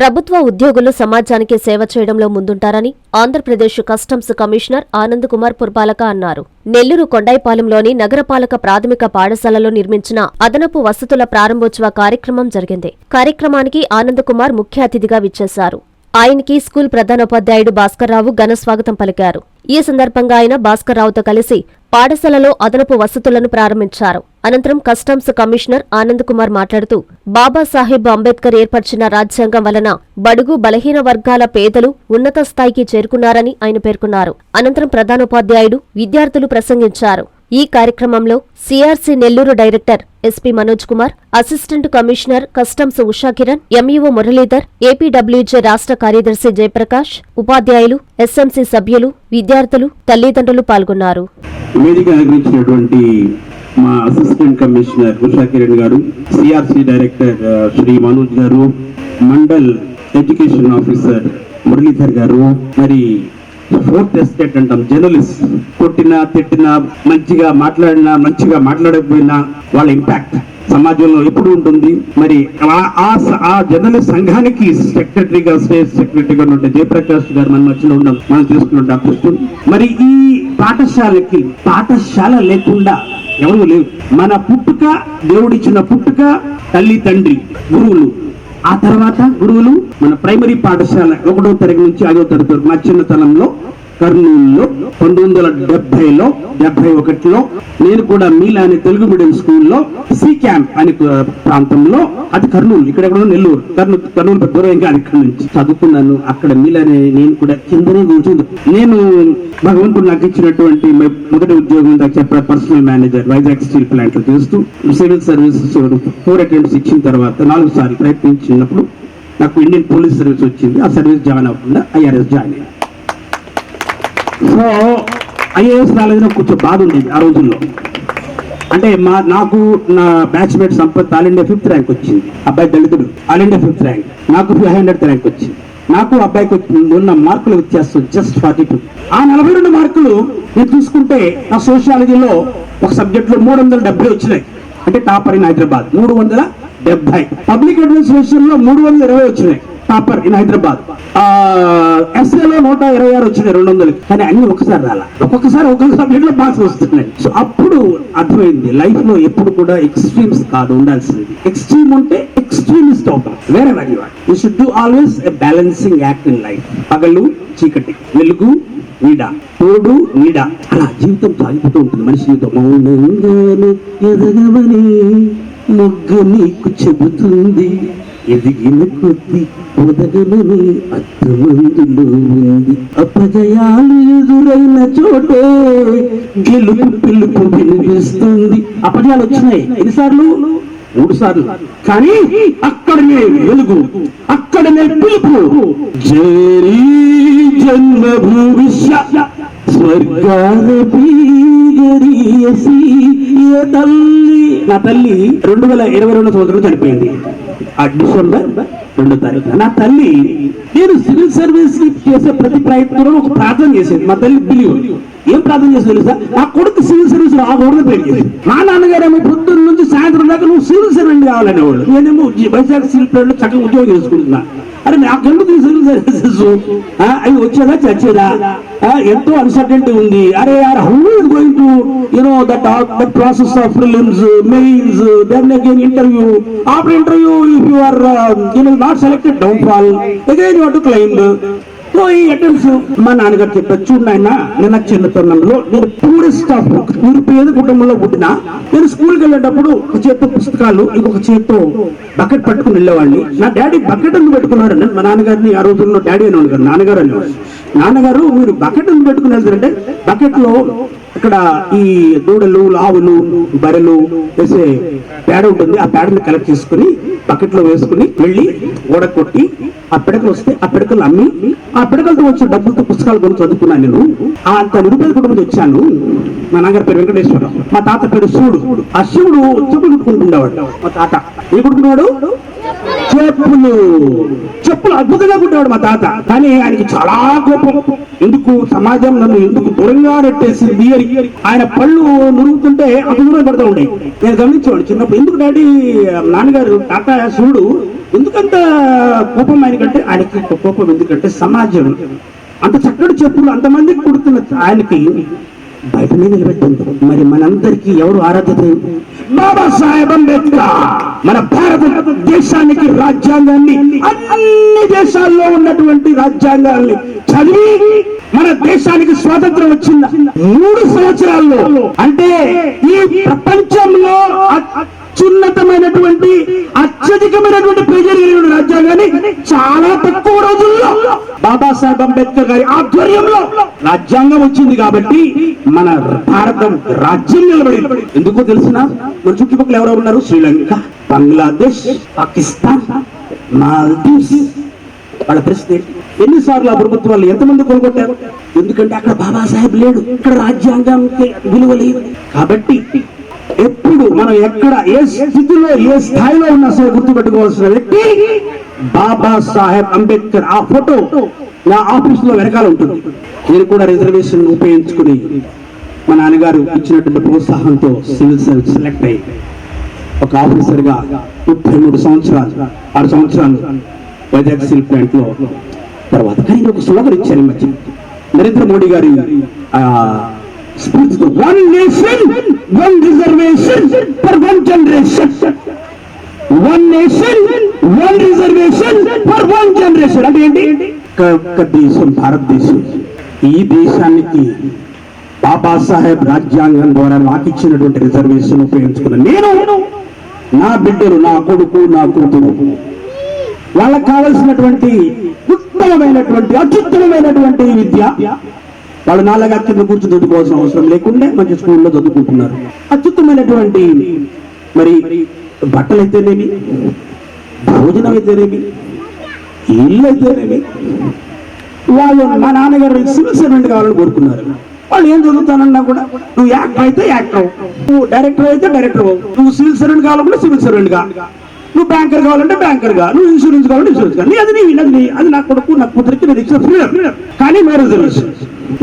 ప్రభుత్వ ఉద్యోగులు సమాజానికి సేవ చేయడంలో ముందుంటారని ఆంధ్రప్రదేశ్ కస్టమ్స్ కమిషనర్ ఆనంద్ కుమార్ పురపాలక అన్నారు. నెల్లూరు కొండాయిపాలెంలోని నగరపాలక ప్రాథమిక పాఠశాలలో నిర్మించిన అదనపు వసతుల ప్రారంభోత్సవ కార్యక్రమం జరిగింది. కార్యక్రమానికి ఆనంద్ కుమార్ ముఖ్య అతిథిగా విచ్చేశారు. ఆయనకి స్కూల్ ప్రధానోపాధ్యాయుడు భాస్కర్రావు ఘన స్వాగతం పలికారు. ఈ సందర్భంగా ఆయన భాస్కర్రావుతో కలిసి పాఠశాలలో అదనపు వసతులను ప్రారంభించారు. అనంతరం కస్టమ్స్ కమిషనర్ ఆనంద్ కుమార్ మాట్లాడుతూ బాబాసాహెబ్ అంబేద్కర్ ఏర్పరిచిన రాజ్యాంగం వలన బడుగు బలహీన వర్గాల పేదలు ఉన్నత స్థాయికి చేరుకున్నారని ఆయన పేర్కొన్నారు. అనంతరం ప్రధానోపాధ్యాయుడు, విద్యార్థులు ప్రసంగించారు. ఈ కార్యక్రమంలో CRC Nellore director SP Manoj Kumar, assistant commissioner customs Ushakiran, MEO Muralidhar, APWJ రాష్ట్ర కార్యదర్శి జయప్రకాష్, ఉపాధ్యాయులు, ఎస్ఎంసీ సభ్యులు, విద్యార్థులు, తల్లిదండ్రులు పాల్గొన్నారు. మా అసిస్టెంట్ కమిషనర్ ఉషాకిరణ్ గారు, సిఆర్సి డైరెక్టర్ శ్రీ మనోజ్ గారు, మండల్ ఎడ్యుకేషన్ ఆఫీసర్ మురళీధర్ గారు, మరి ఫోర్త్ ఎస్టేట్ అంటాం జర్నలిస్ట్, కొట్టినా తిట్టినా మంచిగా మాట్లాడినా మంచిగా మాట్లాడకపోయినా వాళ్ళ ఇంపాక్ట్ సమాజంలో ఎప్పుడు ఉంటుంది. మరి ఆ జర్నలిస్ట్ సంఘానికి సెక్రటరీగా, స్టేట్ సెక్రటరీగా ఉంటే జయప్రకాష్ గారు మన మధ్యలో ఉన్నాం, మనం తీసుకున్న డాక్టర్. మరి ఈ పాఠశాలకి పాఠశాల లేకుండా ఎవరు లేవు. మన పుట్టుక, దేవుడిచ్చిన పుట్టుక, తల్లి తండ్రి, గురువులు, ఆ తర్వాత గురువులు. మన ప్రైమరీ పాఠశాల 1వ తరగతి నుంచి 5వ తరగతి వరకు మా చిన్నతనంలో కర్నూలులో 1970లో 71లో నేను కూడా మీలాని తెలుగు మీడియం స్కూల్లో సి క్యాంప్ అనే ప్రాంతంలో, అది కర్నూలు, ఇక్కడ నెల్లూరు, కర్నూలు దూరం ఇంకా ఇక్కడ నుంచి చదువుకున్నాను. అక్కడ మీలాని నేను కూడా కిందనే కూర్చుంది. నేను భగవంతుడు నాకు ఇచ్చినటువంటి మొదటి ఉద్యోగం చెప్పిన personal manager Vizag steel plant లో చేస్తూ సివిల్ సర్వీసెస్ 4 అటెంప్ట్స్ ఇచ్చిన తర్వాత 4 సార్లు ప్రయత్నించినప్పుడు నాకు ఇండియన్ పోలీస్ సర్వీస్ వచ్చింది. ఆ సర్వీస్ జాయిన్ అవ్వకుండా ఐఆర్ఎస్ జాయిన్ అయ్యాను. సో ఐఏఎస్ రాలేదని కొంచెం బాధ ఉండేది ఆ రోజుల్లో. అంటే నాకు నా batchmate Sampath all India 5th rank వచ్చింది. అబ్బాయి దళితుడు, ఆల్ ఇండియా 5th ర్యాంక్. నాకు 500th ర్యాంక్ వచ్చింది. నాకు అబ్బాయికి ఉన్న మార్కుల వ్యత్యాసం జస్ట్ 42. ఆ 42 మార్కులు నేను చూసుకుంటే నా సోషియాలజీలో ఒక సబ్జెక్ట్ లో 370 వచ్చినాయి. అంటే topper in Hyderabad 370. Public administration లో 320 వచ్చినాయి, టాపర్ ఇన్ హైదరాబాద్. ఎస్ఏలో 126 వచ్చినాయి 200. కానీ అన్ని ఒకసారి రాలా, ఒక్కొక్కసారి ఒక్కొక్క సబ్జెక్ట్ లో మార్క్స్ వస్తున్నాయి. సో అప్పుడు అర్థమైంది లైఫ్ లో ఎప్పుడు కూడా ఎక్స్ట్రీమ్స్ కాదు ఉండాల్సింది. ఎక్స్ట్రీమ్ ఉంటే ఎక్స్ట్రీమిస్ట్ అవుతాం. వేరే you should do always a balancing act in life. పగలు చీకటి, వెలుగు నీడ, తోడు నీడ, అలా జీవితం సాగిపోతూ ఉంటుంది. మనిషి జీవితం మౌనంగానే ఎదగవని మొగ్గ నీకు చెబుతుంది, ఎదిగిన కొద్ది ఉదగలని అర్థమందులో ఉంది. అపజయాలు ఎదురైన చోటే గెలుపు పిలుపు వినిపిస్తుంది. అపజయాలు వచ్చినాయి ఎన్నిసార్లు? 3 సార్లు. కానీ అక్కడనే వెలుగు, అక్కడనే పిలుపు. జరీ జన్మభూమిష్య స్వర్గాన పీగరీయసి తల్లి. నా తల్లి 2022 సంవత్సరం చనిపోయింది, డిసెంబర్ 2వ తారీఖున. నా తల్లి, నేను సివిల్ సర్వీస్ చేసే ప్రతి ప్రయత్నంలో ఒక ప్రార్థన చేసేది. మా తల్లి బిలీవ్ ఏం ప్రార్థన చేసేది తెలుసా? నా కొడుకు సివిల్ సర్వీస్ రాకూడదు పేరు చేసేది. మా నాన్నగారేమో పొద్దున్న నుంచి సాయంత్రం దాకా నువ్వు సివిల్ సర్వెంట్ కావాలనేవాళ్ళు. నేనేమో వైజాగ్ స్టీల్ ప్లాంట్ లో చక్కగా ఉద్యోగం చేసుకుంటున్నా. అరే నాకెందుకు సివిల్ సర్వీసెస్? అవి వచ్చేదా చచ్చేదా? ఎంతో అన్సర్టెంటీ ఉంది. అరే how is going to that process of prelims, mains, then again interview. After interview if you are not selected, downfall, again you have to climb. So ఈ అటెంప్ట్స్ మా నాన్నగారు చెప్పారు, చూడండి ఆయన, నేను చిన్నతనంలో నేను పూరెస్ట్ ఆఫ్ నిరుపేద కుటుంబంలో పుట్టినా నేను స్కూల్కి వెళ్ళేటప్పుడు ఒక చేత్తో పుస్తకాలు, ఇంకొక చేత్తో బకెట్ పట్టుకుని వెళ్ళేవాడిని. నా డాడీ బకెట్ ఎందుకు పెట్టుకున్నాడు? మా నాన్నగారిని ఆ రోజుల్లో డాడీ అనేవాడు కదా, నాన్నగారు అనేవాడు. నాన్నగారు మీరు బకెట్ ఎందుకు పెట్టుకుని వెళ్తారంటే, బకెట్ లో ఇక్కడ ఈ దూడలు, ఆవులు, బర్రెలు వేసే పేడ ఉంటుంది. ఆ పేడని కలెక్ట్ చేసుకుని బకెట్ లో వేసుకుని వెళ్ళి ఓడ కొట్టి ఆ పిడకలు వస్తే ఆ పిడకలు అమ్మి ఆ పిడకలతో వచ్చే డబ్బులతో పుస్తకాలు కొని చదువుకున్నాను. నేను అంత నిరుపేద కుటుంబం వచ్చాను. మా నాన్నగారి పేరు వెంకటేశ్వరం, మా తాత పేరు శివుడు. ఆ శివుడు చెప్పులు కుట్టుకుంటుండేవాడు. మా తాత ఏ కుట్టుకున్నాడు? చెప్పులు అద్భుతంగా కుట్టేవాడు మా తాత. కానీ ఆయనకి చాలా కోపం. ఎందుకు సమాజం నన్ను ఎందుకు దూరంగా నెట్టేసింది అని. ఆయన పళ్ళు నురుగుతుంటే అంత దూరం పడుతూ ఉండే. నేను గమనించేవాడు చిన్నప్పుడు. ఎందుకు డాడీ, నాన్నగారు తాత శివుడు ఎందుకంత కోపం ఆయనకంటే, ఆయనకి కోపం ఎందుకంటే సమాజం అంత చక్కటి చెప్పులు అంతమందికి కుడుతున్న ఆయనకి బయటనే నిలబెట్టింది. మరి మనందరికీ ఎవరు ఆరాధ్యత? బాబాసాహెబ్ అంబేద్కర్. మన భారతదేశానికి రాజ్యాంగాన్ని, అన్ని దేశాల్లో ఉన్నటువంటి రాజ్యాంగాల్ని చదివి మన దేశానికి స్వాతంత్రం వచ్చింది 3 సంవత్సరాల్లో. అంటే ఈ ప్రపంచంలో అత్యున్నతమైనటువంటి అత్యధికమైనటువంటి ప్రజలు రాజ్యాంగాన్ని చాలా తక్కువ రోజుల్లో బాబాసాహెబ్ అంబేద్కర్ గారి ఆధ్వర్యంలో రాజ్యాంగం వచ్చింది. కాబట్టి మన భారత రాజ్యం నిలబడింది. ఎందుకో తెలిసిన మన చుట్టుపక్కల ఎవరెవరు ఉన్నారు? శ్రీలంక, బంగ్లాదేశ్, పాకిస్తాన్, మాల్దీవ్స్. వాళ్ళ పరిస్థితి ఎన్నిసార్లు ఆ ప్రభుత్వాలు ఎంతమంది కొనుగొట్టారు? ఎందుకంటే అక్కడ బాబాసాహెబ్ లేడు, ఇక్కడ రాజ్యాంగానికి విలువ లేదు. కాబట్టి ఎప్పుడు మనం ఎక్కడ ఏ స్థితిలో ఏ స్థాయిలో ఉన్నా సరే గుర్తుపెట్టుకోవాల్సిన వ్యక్తి బాబాసాహెబ్ అంబేద్కర్. ఆ ఫోటో నా ఆఫీసులో వెనకాల ఉంటుంది. నేను కూడా రిజర్వేషన్ ఉపయోగించుకుని మా నాన్నగారు ఇచ్చినటువంటి ప్రోత్సాహంతో సివిల్ సర్వీస్ సెలెక్ట్ అయ్యి ఒక ఆఫీసర్గా 33 సంవత్సరాలు 6 సంవత్సరాలు వైజాగ్ స్టీల్ ప్లాంట్ లో తర్వాత. కానీ ఒక స్లోగన్ ఇచ్చారు ఈ మధ్య నరేంద్ర మోడీ గారి స్పీచ్ తో, 1 nation 1 reservation for 1 generation. 1 nation 1 reservation for 1 generation అంటే ఏంటి? ఒక దేశం భారతదేశం. ఈ దేశానికి బాబాసాహెబ్ రాజ్యాంగం ద్వారా నాకు ఇచ్చినటువంటి రిజర్వేషన్ ఉపయోగించుకున్న నేను, నా బిడ్డలు, నా కొడుకు, నా కూతురు, వాళ్ళకు కావలసినటువంటి ఉత్తమమైనటువంటి అత్యుత్తమమైనటువంటి విద్య వాళ్ళు నాలుగా కింద కూర్చొని చదువుకోవాల్సిన అవసరం లేకుండా మంచి స్కూల్లో చదువుకుంటున్నారు. అత్యుత్తమైనటువంటి మరి బట్టలు అయితేనేమి, భోజనం అయితేనేమి, ఇల్లు అయితేనేమి. వాళ్ళు మా నాన్నగారు సివిల్ సర్వెంట్ కావాలని కోరుకున్నారు. వాళ్ళు ఏం చదువుతానన్నా కూడా, నువ్వు యాక్టర్ అయితే యాక్టర్, నువ్వు డైరెక్టర్ అయితే డైరెక్టర్, నువ్వు సివిల్ సర్వెంట్ కావాలంటే సివిల్ సర్వెంట్ గా, నువ్వు బ్యాంకర్ కావాలంటే బ్యాంకర్ గా, నువ్వు ఇన్సూరెన్స్ కావాలంటే ఇన్సూరెన్స్ గా. అది నా కొడుకు నా కూతురికి నేను ఇచ్చిన ఫ్రీడమ్. కానీ నో రిజర్వేషన్.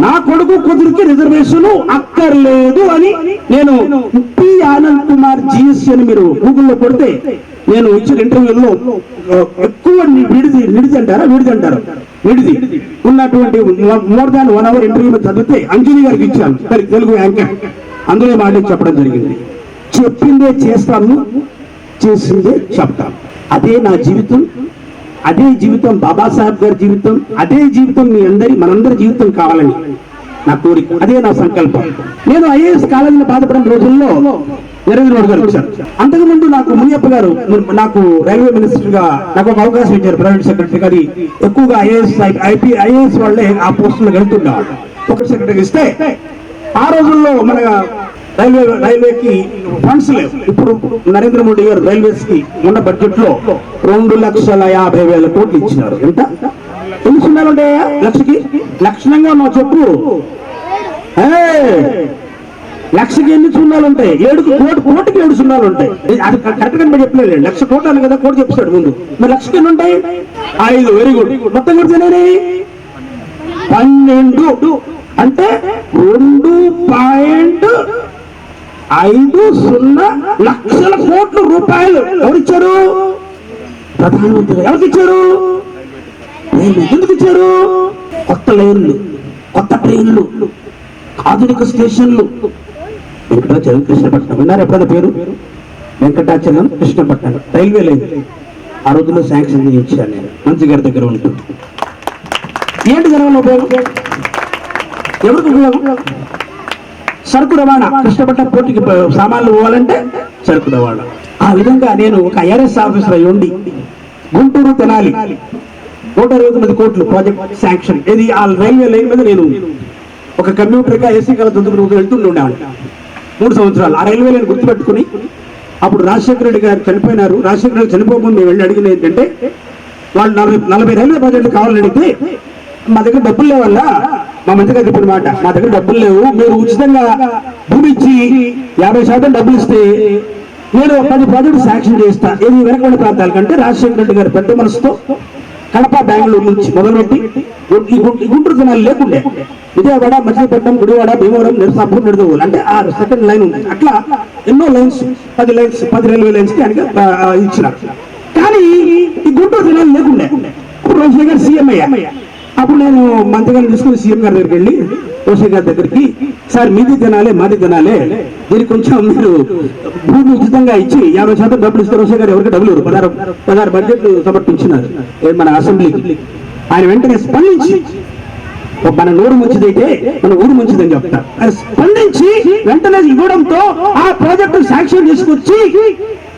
నా కొడుకు కూతురికి రిజర్వేషన్ అక్కర్లేదు అని నేను పి ఆనంద్ కుమార్ జిఎస్ అని మీరు గూగుల్లో కొడితే నేను ఇచ్చిన ఇంటర్వ్యూలో ఎక్కువ విడిది ఉన్నటువంటి మోర్ దాన్ 1 అవర్ ఇంటర్వ్యూ చదివితే అంజలి గారికి ఇచ్చాను, తెలుగు యాంకర్. అందులో మాట చెప్పడం జరిగింది, చెప్పిందే చేస్తాను, చేసిందే చెప్తాను. అదే నా జీవితం, అదే జీవితం బాబాసాహెబ్ గారి జీవితం, అదే జీవితం మీ మనందరి జీవితం కావాలని నా కోరిక, అదే నా సంకల్పం. నేను ఐఏఎస్ కాలేజీలో బాధపడిన రోజుల్లో నరేంద్ర మోడీ గారు వచ్చారు. అంతకుముందు నాకు మునియప్ప గారు నాకు రైల్వే మినిస్టర్ గా నాకు ఒక అవకాశం ఇచ్చారు, ప్రైవేట్ సెక్రటరీ. అది ఎక్కువగా ఐఏఎస్ వాళ్ళే ఆ పోస్టులకు వెళ్తుండేవాళ్ళు. ఒక సెక్రటరీ ఇస్తే ఆ రోజుల్లో మన రైల్వేకి ఫండ్స్ లేవు. ఇప్పుడు నరేంద్ర మోడీ గారు రైల్వేస్ కి ఉన్న బడ్జెట్ లో 2,50,000 కోట్లు ఇచ్చినారు. ఎంత? ఎన్ని సున్నాలు ఉంటాయా లక్షకి? లక్షణంగా నువ్వు చెప్పు, లక్షకి ఎన్ని సున్నాలు ఉంటాయి? కోటికి 7 సున్నాలు ఉంటాయి. అది కరెక్ట్ గా మీరు చెప్పలేదు. 1,00,000 కోట్లు అని కదా కోటి చెప్తాడు ముందు. మరి లక్షకి ఎన్ని ఉంటాయి? 5. Very good. మొత్తం కొడితేనే 12 అంటే 2.50 లక్షల కోట్ల రూపాయలు ఎవరిచ్చారు? ప్రధానమంత్రి. ఎవరికి ఇచ్చారు? ఎందుకు ఇచ్చారు? కొత్త లైన్లు, కొత్త ట్రైన్లు, ఆధునిక స్టేషన్లు. వెంకటాచలం కృష్ణపట్నం విన్నారు ఎప్పుడైనా పేరు? వెంకటాచలం కృష్ణపట్నం రైల్వే లైన్ ఆ రోజుల్లో శాంక్షన్ ఇచ్చాను నేను, మంత్రి గారి దగ్గర ఉంటుంది. ఏంటి జరగాలి ఉపయోగం? ఎవరికి ఉపయోగం? సరుకు రవాణా. కృష్ణపట్నం పోటీకి సామాన్లు పోవాలంటే సరుకు రవాణా. ఆ విధంగా నేను ఒక ఐఆర్ఎస్ ఆఫీసర్ అయి ఉండి గుంటూరు తెనాలి 129 కోట్లు ప్రాజెక్ట్ శాంక్షన్. ఇది ఆ రైల్వే లైన్ మీద నేను ఒక కంప్యూటర్ గా ఏసీ కాల చదువుకుని వెళ్తుండేవాడిని 3 సంవత్సరాలు. ఆ రైల్వే లైన్ గుర్తుపెట్టుకుని అప్పుడు రాజశేఖర రెడ్డి గారు చనిపోయినారు. రాజశేఖర రెడ్డి చనిపోకముందు మేము వెళ్ళి అడిగిన ఏంటంటే, వాళ్ళు 40 రైల్వే ప్రాజెక్టులు కావాలని అడిగితే మా దగ్గర డబ్బులు లేవల్ల, మా మంత్రి గారు చెప్పిన మాట, మా దగ్గర డబ్బులు లేవు, మీరు ఉచితంగా భూమి ఇచ్చి 50% డబ్బులు ఇస్తే నేను 10 ప్రాజెక్టులు శాంక్షన్ చేస్తా. ఏది వెనకబడిన ప్రాంతాల కంటే రాజశేఖర రెడ్డి గారు పెద్ద మనసుతో కడప బెంగళూరు నుంచి మొదలుపెట్టి గుంటూరు జనాలు లేకుండే విజయవాడ, మచిలీపట్నం, గుడివాడ, భీమవరం, నరసాపురం, నిడదవోలు అంటే ఆ సెకండ్ లైన్ ఉంది. అట్లా ఎన్నో లైన్స్ 10 రైల్వే లైన్స్ కి ఆయనకి ఇచ్చినారు. కానీ ఈ గుంటూరు జిల్లాలో లేకుండే. అప్పుడు రోషయ్య గారు సీఎం అయ్యా. అప్పుడు నేను మంత్రిగారిని తీసుకుని సీఎం గారి దగ్గరికి వెళ్ళి రోషయ్య గారి దగ్గరికి, సార్ మీది తినాలి మాది తినాలి, దీనికి కొంచెం మీరు భూమి ఉచితంగా ఇచ్చి 50% డబ్బులు ఇస్తే రోషయ్య గారు ఎవరికి డబ్బులు 16 బడ్జెట్ సమర్పించినారు మన అసెంబ్లీకి. ఆయన వెంటనే స్పందించి, మన నోరు మంచిదైతే మన ఊరు మంచిదని చెప్తారు, ఆయన స్పందించి వెంటనే ఇవ్వడంతో ఆ ప్రాజెక్టు శాంక్షన్ తీసుకొచ్చి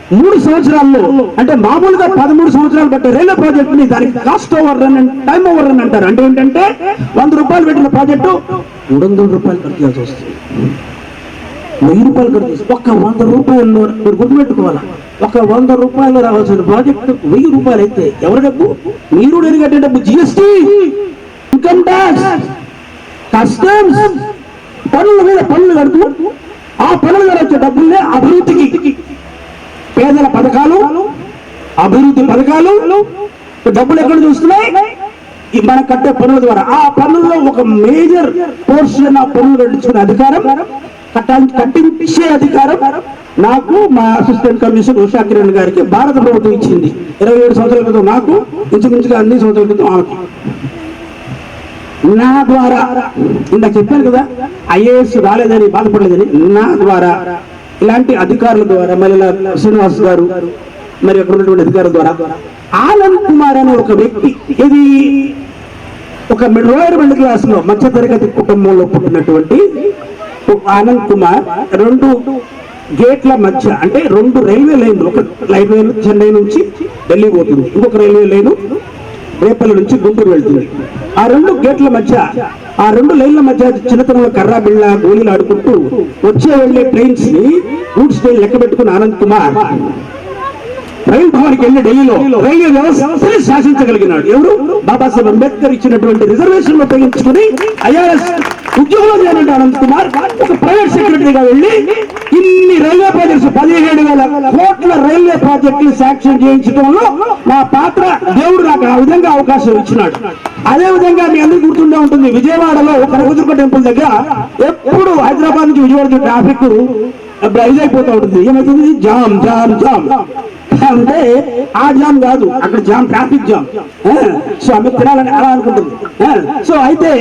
3 సంవత్సరాల్లో, అంటే మామూలుగా 13 సంవత్సరాలు పట్టే రైల్వే ప్రాజెక్ట్ ని దానికి cost over run, time over run అంటారు. అంటే ఏంటంటే 100 రూపాయలు పెట్టిన ప్రాజెక్టు 300 రూపాయలు ఖర్చు చేయాల్సి వస్తుంది. 1000 రూపాయలు ఖర్చు, ఒక్క 100 రూపాయలు మీరు గుర్తుపెట్టుకోవాలా. ఒక 100 రూపాయలు రావాల్సిన ప్రాజెక్టు 1000 రూపాయలు అయితే ఎవరి డబ్బు? మీరు నేను కట్టే డబ్బు. జిఎస్టీ, ఇన్కమ్ ట్యాక్స్, కస్టమ్స్, పన్నుల మీద పన్నులు కడుతూ ఆ పన్నుల ద్వారా వచ్చే డబ్బుల్నే అభివృద్ధికి, పేదల పథకాలు, అభివృద్ధి పథకాలు డబ్బులు ఎక్కడ చూస్తున్నాయి? మనం కట్టే పన్నుల ద్వారా. ఆ పన్నుల్లో ఒక మేజర్ పోర్షన్ ఆ పన్నులు కట్టించుకునే అధికారం, కట్టించే అధికారం నాకు మా అసిస్టెంట్ కమిషనర్ ఉషా కిరణ్ గారికి భారత ప్రభుత్వం ఇచ్చింది. 27 సంవత్సరాల క్రితం నాకు, ఇంచుమించుగా 2 సంవత్సరాల క్రితం ఆమెకి. నా ద్వారా, ఇందాక చెప్పాను కదా ఐఏఎస్ రాలేదని బాధపడలేదని, నా ద్వారా ఇలాంటి అధికారుల ద్వారా, మళ్ళీ శ్రీనివాస్ గారు, మరి అక్కడ ఉన్నటువంటి అధికారుల ద్వారా ఆనంద్ కుమార్ అనే ఒక వ్యక్తి, ఇది ఒక లోయర్ మిడిల్ క్లాస్ లో మధ్య తరగతి కుటుంబంలో పుట్టినటువంటి ఆనంద్ కుమార్ 2 గేట్ల మధ్య, అంటే 2 రైల్వే లైన్లు, ఒక రైల్వే చెన్నై నుంచి ఢిల్లీ పోతుంది, ఇంకొక రైల్వే లైన్ రేపల్లి నుంచి గుంటూరు వెళ్తుంది. ఆ 2 గేట్ల మధ్య, ఆ 2 లైన్ల మధ్య చిన్నతనంలో కర్రా బిళ్ళ గోళీలు ఆడుకుంటూ వచ్చే వెళ్లే ట్రైన్స్ ని గూడ్స్ ట్రైన్ లెక్క పెట్టుకుని ఆనంద్ కుమార్ రైలు భవన్కి వెళ్ళి ఢిల్లీలో రైల్వే వ్యవస్థని శాసించగలిగినాడు. ఎవరు? బాబాసాహెబ్ అంబేద్కర్ ఇచ్చినటువంటి రిజర్వేషన్ ఉపయోగించుకుని ఐఆర్ఎస్ ఉద్యోగంలో చేరిన ఆనంద్ కుమార్ ఒక ప్రైవేట్ సెక్రటరీగా వెళ్ళి ఇన్ని రైల్వే ప్రాజెక్ట్స్ 17,000 కోట్ల రైల్వే ప్రాజెక్టులు శాంక్షన్ చేయించడంలో నా పాత్ర, దేవుడు నాకు ఆ విధంగా అవకాశం ఇచ్చినాడు. అదే విధంగా మీ అందరికీ గుర్తుండే ఉంటుంది, విజయవాడలో కనకదుర్గ టెంపుల్ దగ్గర ఎప్పుడు హైదరాబాద్ నుంచి విజయవాడ ట్రాఫిక్ ఇదైపోతూ ఉంటుంది. ఏమైతుంది? Jam jam jam. అంటే ఆ జామ్ కాదు, అక్కడ జామ్ ట్రాఫిక్ జామ్. సో ఆమె తినాలని అలా అనుకుంటుంది. సో అయితే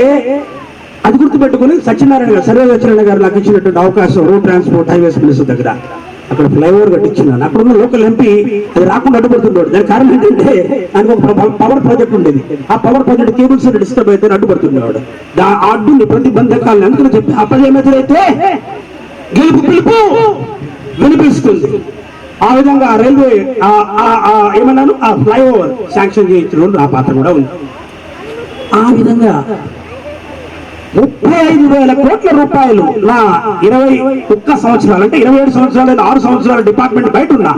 అది గుర్తుపెట్టుకుని సత్యనారాయణ గారు, సర్వే సత్యనారాయణ గారు నాకు ఇచ్చినటువంటి అవకాశం, రోడ్ ట్రాన్స్పోర్ట్ హైవేస్ మినిస్టర్ దగ్గర అక్కడ ఫ్లైఓవర్ కట్టించినాను. అక్కడ ఉన్న లోకల్ ఎంపీ అది రాకుండా అడ్డుపడుతుండేవాడు. దానికి కారణం ఏంటంటే ఆయనకు ఒక పవర్ ప్రాజెక్ట్ ఉండేది. ఆ పవర్ ప్రాజెక్ట్ కేబుల్స్ డిస్టర్బ్ అయితే అడ్డుపడుతుండేవాడు. ఆ అడ్డుని ప్రతిబంధకాలను అందుకని చెప్పి అపజయమైతే గెలుపు పిలుపు వినిపిస్తుంది. ఆ విధంగా రైల్వే ఏమన్నాను, ఆ ఫ్లైఓవర్ శాంక్షన్ చేయించడం ఆ పాత్ర కూడా ఉంది. ఆ విధంగా 35,000 కోట్ల రూపాయలు నా 21 సంవత్సరాలు, అంటే 27 సంవత్సరాలు 6 సంవత్సరాల డిపార్ట్మెంట్ బయట ఉన్నా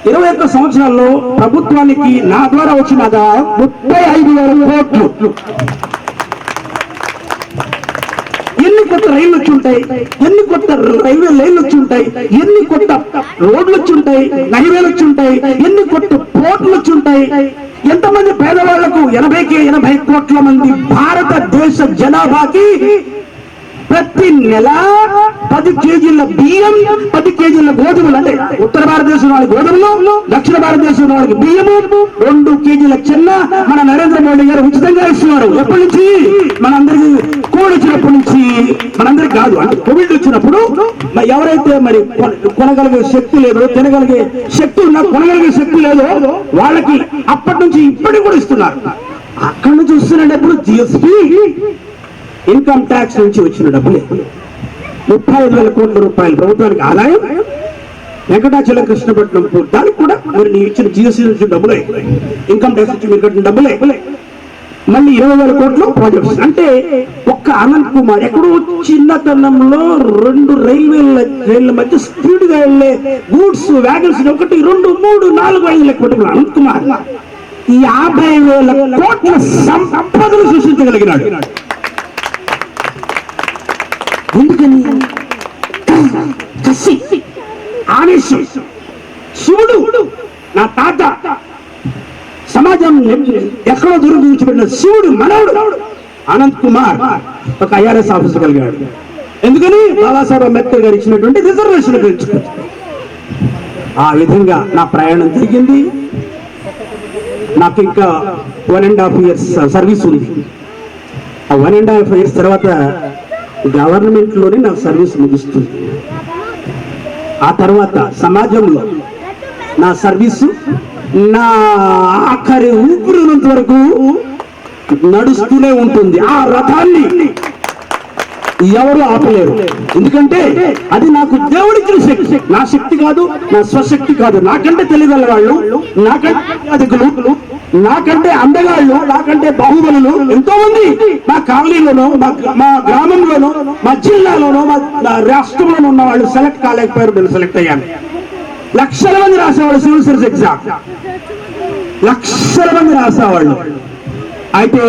21 సంవత్సరాల్లో ప్రభుత్వానికి నా ద్వారా వచ్చిన 35,000 కోట్లు. ఎన్ని కొత్త రైళ్లు వచ్చి ఉంటాయి, ఎన్ని కొత్త రైల్వే లైన్లు వచ్చి ఉంటాయి, ఎన్ని కొత్త రోడ్లు వచ్చి ఉంటాయి, హైవేలు వచ్చి ఉంటాయి, ఎన్ని కొత్త పోర్టులు వచ్చి ఉంటాయి. ఎంతమంది పేదవాళ్లకు 80 కోట్ల మంది భారతదేశ జనాభాకి ప్రతి నెల 10 కేజీల బియ్యం, 10 కేజీల గోధుమలు, అంటే ఉత్తర భారతదేశం వాళ్ళకి గోధుమలు, దక్షిణ భారతదేశం వాళ్ళకి బియ్యము, 2 కేజీల చెన్న మన నరేంద్ర మోడీ గారు ఉచితంగా ఇస్తున్నారు. ఎప్పటి నుంచి? మనందరికి కోవిడ్ వచ్చినప్పటి నుంచి. మనందరికి కాదు, అంటే కోవిడ్ వచ్చినప్పుడు ఎవరైతే మరి కొనగలిగే శక్తి లేదో, తినగలిగే శక్తి ఉన్నా కొనగలిగే శక్తి లేదో వాళ్ళకి అప్పటి నుంచి ఇప్పటికి కూడా ఇస్తున్నారు. అక్కడి నుంచి వస్తున్న డబ్బులు జిఎస్టీ, ఇన్కమ్ ట్యాక్స్ నుంచి వచ్చిన డబ్బులే. 35,000 కోట్ల రూపాయలు ప్రభుత్వానికి ఆదాయం. వెంకటాచలం కృష్ణపట్నం దానికి కూడా మీరు నీ ఇచ్చిన జిఎస్టీ నుంచి డబ్బులే, ఇన్కమ్ ట్యాక్స్ నుంచి మీరు కట్టిన డబ్బులే. మళ్ళీ 20,000 కోట్లు ప్రాజెక్ట్స్. అంటే ఒక్క అనంత్ కుమార్ ఎక్కడో చిన్నతనంలో 2 రైళ్ల మధ్య స్పీడ్ గా వెళ్లే గూడ్స్ వ్యాగన్స్ 1, 2, 3, 4, 5 లెక్క పెట్టుకున్నాడు అనంత్ కుమార్. 50,000 కోట్ల సంపదను సృష్టించగలిగినాడు. ఎందుకని? కసి, ఆవేశం. శివుడు నా తాత సమాజం ఎక్కడో దూరం చూపించబడిన శివుడు మనవుడు అనంత్ కుమార్ ఒక ఐఆర్ఎస్ ఆఫీసర్ కలిగాడు. ఎందుకని? బాబాసాహెబ్ అంబేద్కర్ గారు ఇచ్చినటువంటి రిజర్వేషన్ గురించి. ఆ విధంగా నా ప్రయాణం జరిగింది. నాకు ఇంకా 1.5 years సర్వీస్ ఉంది. ఆ 1.5 years తర్వాత గవర్నమెంట్లోనే నాకు సర్వీస్ ముగుస్తుంది. ఆ తర్వాత సమాజంలో నా సర్వీసు నా ఆఖరి ఊపిరినంత వరకు నడుస్తూనే ఉంటుంది. ఆ రథాన్ని ఎవరు ఆపలేరు. ఎందుకంటే అది నాకు దేవుడిచ్చిన శక్తి. నా శక్తి కాదు, నా స్వశక్తి కాదు. నాకంటే తెలియగల వాళ్ళు, నాకంటే అధికులు, నాకంటే అందగాళ్ళు, నాకంటే బాహుబలులు ఎంతో మంది మా కాలనీలోనో, మా గ్రామంలోనో, మా జిల్లాలోనో, మా రాష్ట్రంలోనూ ఉన్న వాళ్ళు సెలెక్ట్ కాలేకపోయారు. నేను సెలెక్ట్ అయ్యాను. లక్షల మంది రాసేవాళ్ళు సివిల్ సర్వీస్ ఎగ్జామ్, లక్షల మంది రాసేవాళ్ళు. అయితే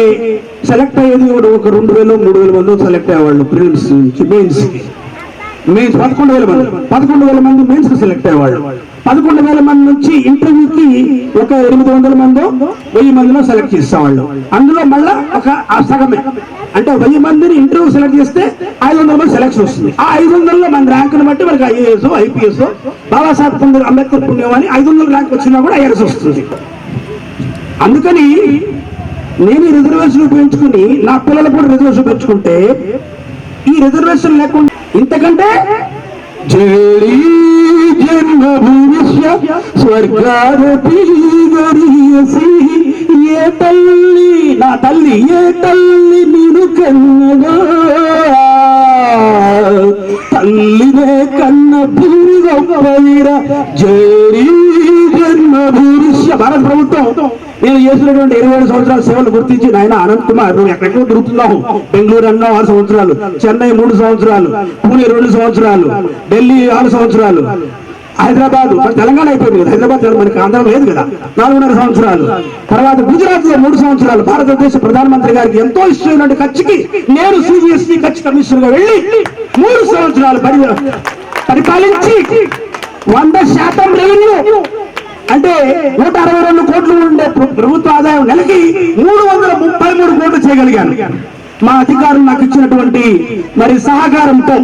సెలెక్ట్ అయ్యేది కూడా ఒక 2,000 3,000 మంది సెలెక్ట్ అయ్యేవాళ్ళు. ప్రిలిమ్స్ నుంచి మెయిన్స్ 11,000 మంది మెయిన్స్ కి సెలెక్ట్ అయ్యేవాళ్ళు. 11,000 మంది నుంచి ఇంటర్వ్యూకి ఒక 800 మందో 1000 మందిలో సెలెక్ట్ చేసేవాళ్ళు. అందులో మళ్ళా ఒక సగమే, అంటే 1000 మందిని ఇంటర్వ్యూ సెలెక్ట్ చేస్తే 500 మంది సెలెక్షన్ వస్తుంది. ఆ 500లో మన ర్యాంకుని బట్టి మనకి IAS IPS బాబాసాహెబ్ అంబేద్కర్ పుణ్యమని 500 ర్యాంక్ వచ్చినా కూడా IRS వస్తుంది. అందుకని నేను ఈ రిజర్వేషన్ ఉపయోగించుకుని నా పిల్లలు కూడా రిజర్వేషన్ పెంచుకుంటే, ఈ రిజర్వేషన్ లేకుండా ఇంతకంటే ఏ తల్లి నా తల్లి ఏ తల్లి నిన్ను కన్నగా తల్లినే కన్న భూమిరా జరీ జన్మభూరిష్య. భారత ప్రభుత్వం నేను చేసినటువంటి 27 సంవత్సరాల సేవలు గుర్తించి, నాయన అనంత్ కుమార్ నువ్వు ఎక్కడెక్కడో తిరుగుతున్నావు. బెంగళూరు అన్నా 6 సంవత్సరాలు, చెన్నై 3 సంవత్సరాలు, పూణే 2 సంవత్సరాలు, ఢిల్లీ 6 సంవత్సరాలు, హైదరాబాద్ మన తెలంగాణ అయిపోయింది కదా, హైదరాబాద్ మనకి ఆంధ్ర లేదు కదా, 4.5 సంవత్సరాలు, తర్వాత గుజరాత్ లో 3 సంవత్సరాలు. భారతదేశ ప్రధానమంత్రి గారికి ఎంతో ఇష్టమైనటువంటి కచ్కి నేను CBSE కచ్ కమిషనర్ గా వెళ్ళి 3 సంవత్సరాలు పరిపాలించి 100% రెవెన్యూ అంటే 162 కోట్లు ఉండే ప్రభుత్వ ఆదాయం నెలకి 333 కోట్లు చేయగలిగాను. మా అధికారులు నాకు ఇచ్చినటువంటి మరి సహకారంతో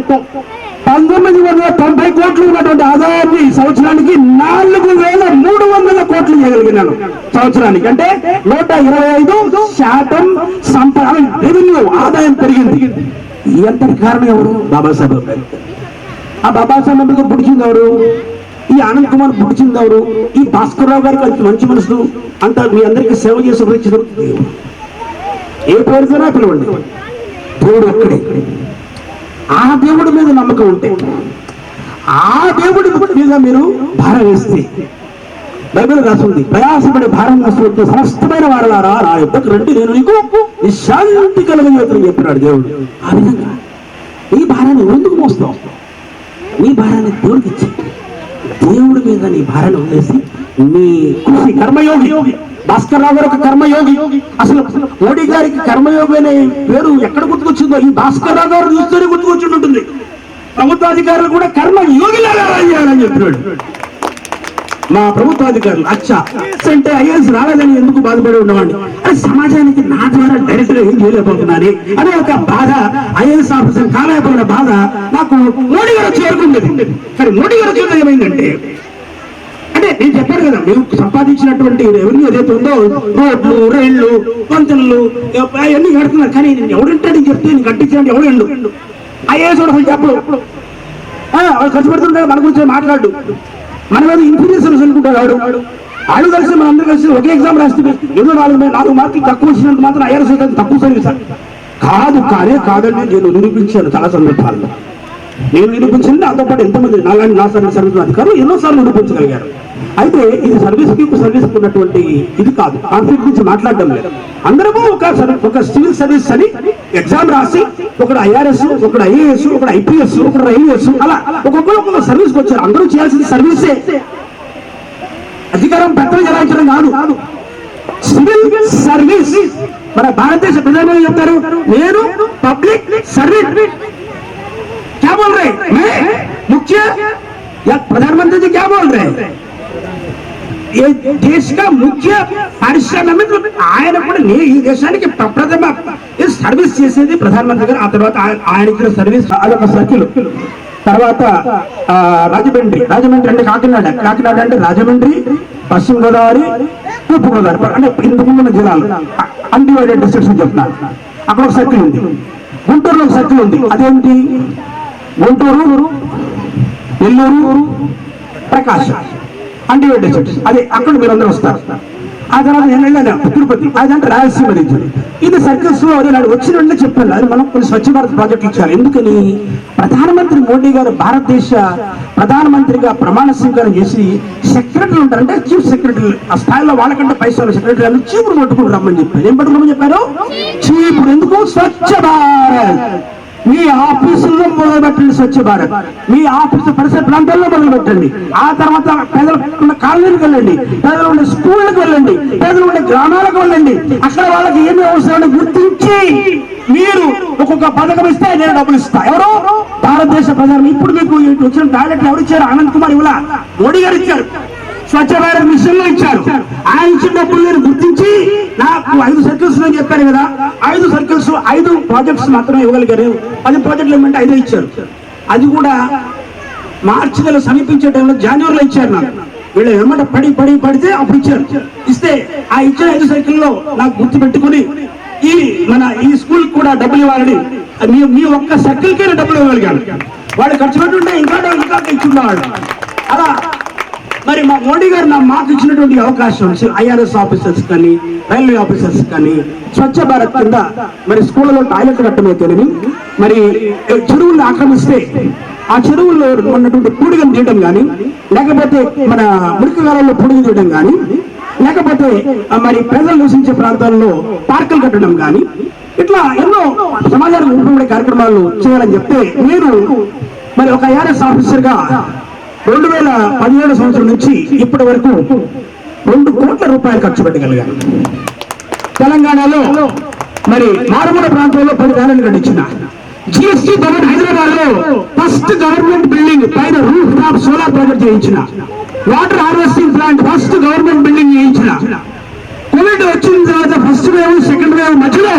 1990 కోట్లు ఉన్నటువంటి ఆదాయాన్ని సంవత్సరానికి 4,300 కోట్లు చేయగలిగినాను సంవత్సరానికి. అంటే 125% రెవెన్యూ ఆదాయం పెరిగింది. ఎంతటి కారణం ఎవరు? బాబాసాహెబ్ అంబేద్కర్. ఆ బాబాసాహెబ్ అంబేద్కర్ పుడిచింది ఎవరు? ఈ ఆనంద్ కుమార్ పుడిచింది ఎవరు? ఈ భాస్కర్ రావు గారికి అంత మంచి మనసు, అంత మీ అందరికీ సేవ చేసి ఉపయోగించిన ఏ పేరుతోనే పిలవండి, దేవుడు ఒక్కడే. ఆ దేవుడి మీద నమ్మకం ఉంటే, ఆ దేవుడి మీద మీరు భారం వేస్తే, బైబిల్ రాస్తుంది, ప్రయాసపడి భారం వేసుకుంటే సమస్తమైన వారలారా నా యొద్దకు రండి, నేను నీకు విశ్రాంతి కలుగజేయని చెప్పినాడు దేవుడు. ఆ విధంగా నీ భారాన్ని ఎందుకు మోస్తావు? నీ భారాన్ని దేవుడికి ఇచ్చి, దేవుడి మీద నీ భారాన్ని వదిలేసి నీ కృషి కర్మయోగి. భాస్కర్ రావు గారు ఒక కర్మయోగి. అసలు మోడీ గారికి కర్మయోగి అనే పేరు ఎక్కడ గుర్తుకొచ్చిందో ఈ భాస్కర్ రావు గారు చూస్తూనే గుర్తుకొచ్చి ఉంటుంది. ప్రభుత్వాధికారులు కూడా కర్మయోగిలాగా రాయాలని చెప్పినాడు. మా ప్రభుత్వాధికారులు అంటే IAS రాలేదని ఎందుకు బాధపడి ఉండేవాడిని, అది సమాజానికి నా ద్వారా డైరెక్ట్ గా ఏం చేయలేకపోతున్నాను అనే ఒక బాధ, IAS ఆఫీసర్ కాలేకపోయిన బాధ నాకు మోడీ గారు చేరుకుంది. కానీ మోడీ గారు చేత ఏమైందంటే, అంటే నేను చెప్పాను కదా, మేము సంపాదించినటువంటి రెవెన్యూ ఏదైతే ఉందో, రోడ్లు, రైళ్లు, వంతెనలు అవన్నీ కడుతున్నారు. కానీ నేను ఎవడంటాడని చెప్తే నేను కట్టించాలంటే ఎవడు IAS అసలు చెప్పడు. వాళ్ళు ఖర్చు పెడుతుంటారు, మన గురించి మాట్లాడు, మన మీద ఇన్ఫీరియర్ సర్వీస్ అనుకుంటారు. వాళ్ళు కలిసి మన అందరూ కలిసి ఒకే ఎగ్జామ్ రాస్తే ఏదో 4 మార్కులు తక్కువ వచ్చినంత మాత్రం IRS తక్కువ సర్వీస్ కాదు. కాదండి, నేను నిరూపించాను చాలా సందర్భాల్లో. నేను నిరూపించింది నాతో పాటు ఎంతమంది నాలాంటి నా సర్వీస్ అధికారులు ఎన్నోసార్లు నిరూపించగలిగారు. అయితే ఇది సర్వీస్ ఉన్నటువంటి ఇది కాదు, కాన్ఫ్లిక్ట్ గురించి మాట్లాడడం లేదు. అందరము ఒక సివిల్ సర్వీస్ అని ఎగ్జామ్ రాసి, ఒకడు IRS, ఒకడు IAS, ఒకడు IPS, ఒకడు రైల్వేస్, అలా ఒక్కొక్క సర్వీస్ వచ్చారు. అందరూ చేయాల్సింది సర్వీసే, అధికారం పెద్దలు జరాయించడం కాదు, సివిల్ సర్వీస్. మన భారతదేశ ప్రధానమంత్రి చెప్తారు, నేను పబ్లిక్ సర్వీస్. क्या बोल रहे? मैं मुख्य या प्रधानमंत्री जी क्या बोल रहे हैं? ये देश का मुख्य పారిశ్రామిక ఆయన కూడా ఈ దేశానికి ప్రప్రథమ సర్వీస్ చేసేది ప్రధానమంత్రి గారు. ఆ తర్వాత ఆయన ఇచ్చిన సర్వీస్ అదొక సర్కిల్. తర్వాత రాజమండ్రి అంటే కాకినాడ అంటే రాజమండ్రి, పశ్చిమ గోదావరి, తూర్పు గోదావరి అంటే ఇంతకుముందున్న జిల్లాలు అన్డివైడెడ్ డిస్ట్రిక్ట్స్ అని చెప్తున్నారు. అక్కడ ఒక సర్కిల్ ఉంది, గుంటూరులో ఒక సర్కిల్ ఉంది. అదేంటి? గుంటూరు, నెల్లూరు, ప్రకాశం అన్డివైడెడ్ డిస్ట్రిక్ట్స్. అది అక్కడ మీరందరూ వస్తారు. ఆ తర్వాత నేను వెళ్ళాను తిరుపతి, అదంటే రాయలసీమ రీజన్. ఇది సర్కిల్స్ లో నాడు వచ్చిన వెంటనే చెప్పాను, అది మనం కొన్ని స్వచ్ఛ భారత్ ప్రాజెక్ట్ ఇచ్చారు. ఎందుకని? ప్రధానమంత్రి మోడీ గారు భారతదేశ ప్రధానమంత్రిగా ప్రమాణ స్వీకారం చేసి సెక్రటరీలు ఉంటారంటే చీఫ్ సెక్రటరీ ఆ స్థాయిలో వాళ్ళకంటే పైసలు సెక్రటరీ అని చీపురు పట్టుకుని రమ్మని చెప్పారు. ఏం పట్టుకోమని చెప్పారు? చీపురు. ఎందుకు? స్వచ్ఛ భారత్. మీ ఆఫీసుల్లో మొదలు పెట్టండి స్వచ్ఛ భారత్, మీ ఆఫీసు పరిసర ప్రాంతాల్లో మొదలు పెట్టండి. ఆ తర్వాత పేదలు ఉన్న కాలనీలకు వెళ్ళండి, పేదలు ఉండే స్కూళ్ళకి వెళ్ళండి, పేదలు ఉండే గ్రామాలకు వెళ్ళండి. అక్కడ వాళ్ళకి ఏమి అవసరాన్ని గుర్తించి మీరు ఒక్కొక్క పథకం ఇస్తే నేను డబ్బులు ఇస్తా. ఎవరు? భారతదేశ ప్రధాని. ఇప్పుడు మీకు వచ్చిన టాయిలెట్ ఎవరు ఇచ్చారు? ఆనంద్ కుమార్ ఇవ్వలా, మోడీ గారు ఇచ్చారు. స్వచ్ఛ భారత్ మిషన్ లో ఇచ్చారు. ఆయన ఇచ్చిన డబ్బులు నేను గుర్తించి నాకు 5 సర్కిల్స్ అని చెప్పారు కదా, 5 సర్కిల్స్ 5 ప్రాజెక్ట్స్ మాత్రమే ఇవ్వగలిగారు. 10 ప్రాజెక్టులు ఏమంటే 5 ఇచ్చారు. అది కూడా మార్చి నెల సమీపించే టైంలో జనవరిలో ఇచ్చారు. నాకు వీళ్ళు ఏమంటే పడితే అప్పుడు ఇచ్చారు. ఇస్తే ఆ ఇచ్చిన 5 సర్కిల్లో నాకు గుర్తు పెట్టుకుని ఈ స్కూల్ కూడా డబ్బులు ఇవ్వాలని మీ ఒక్క సర్కిల్కే డబ్బులు ఇవ్వగలిగాను. వాళ్ళు ఖర్చు పెట్టుంటే ఇంకా ఇచ్చుండేవాళ్ళు. అలా మరి మా మోడీ గారు మాకు ఇచ్చినటువంటి అవకాశం ఐఆర్ఎస్ ఆఫీసర్స్ కానీ రైల్వే ఆఫీసర్స్ కానీ స్వచ్ఛ భారత్ కింద మరి స్కూళ్ళలో టాయిలెట్ కట్టమైతేనేమి, మరి చెరువులను ఆక్రమిస్తే ఆ చెరువుల్లో ఉన్నటువంటి పూడిగం చేయడం కానీ, లేకపోతే మన మురికి కాలంలో పూడిగం చేయడం కానీ, లేకపోతే మరి ప్రజలు నివసించే ప్రాంతాల్లో పార్కులు కట్టడం కానీ, ఇట్లా ఎన్నో సమాజానికి ఉపయోగపడే కార్యక్రమాలు చేయాలని చెప్తే నేను మరి ఒక ఐఆర్ఎస్ ఆఫీసర్ గా 2017 సంవత్సరం నుంచి ఇప్పటి వరకు 2 కోట్ల రూపాయలు ఖర్చు పెట్టగలిగాను. తెలంగాణలో మరి మారుమూల ప్రాంతంలో 10 కాలనీలు కట్టించిన, జిఎస్టీ భవన్ హైదరాబాద్ లో ఫస్ట్ గవర్నమెంట్ బిల్డింగ్ పైన రూఫ్ టాప్ సోలార్ ప్రాజెక్ట్ చేయించిన, water harvesting plant first government building చేయించిన. కోవిడ్ వచ్చిన తర్వాత ఫస్ట్ వేవ్ సెకండ్ వేవ్ మధ్యలో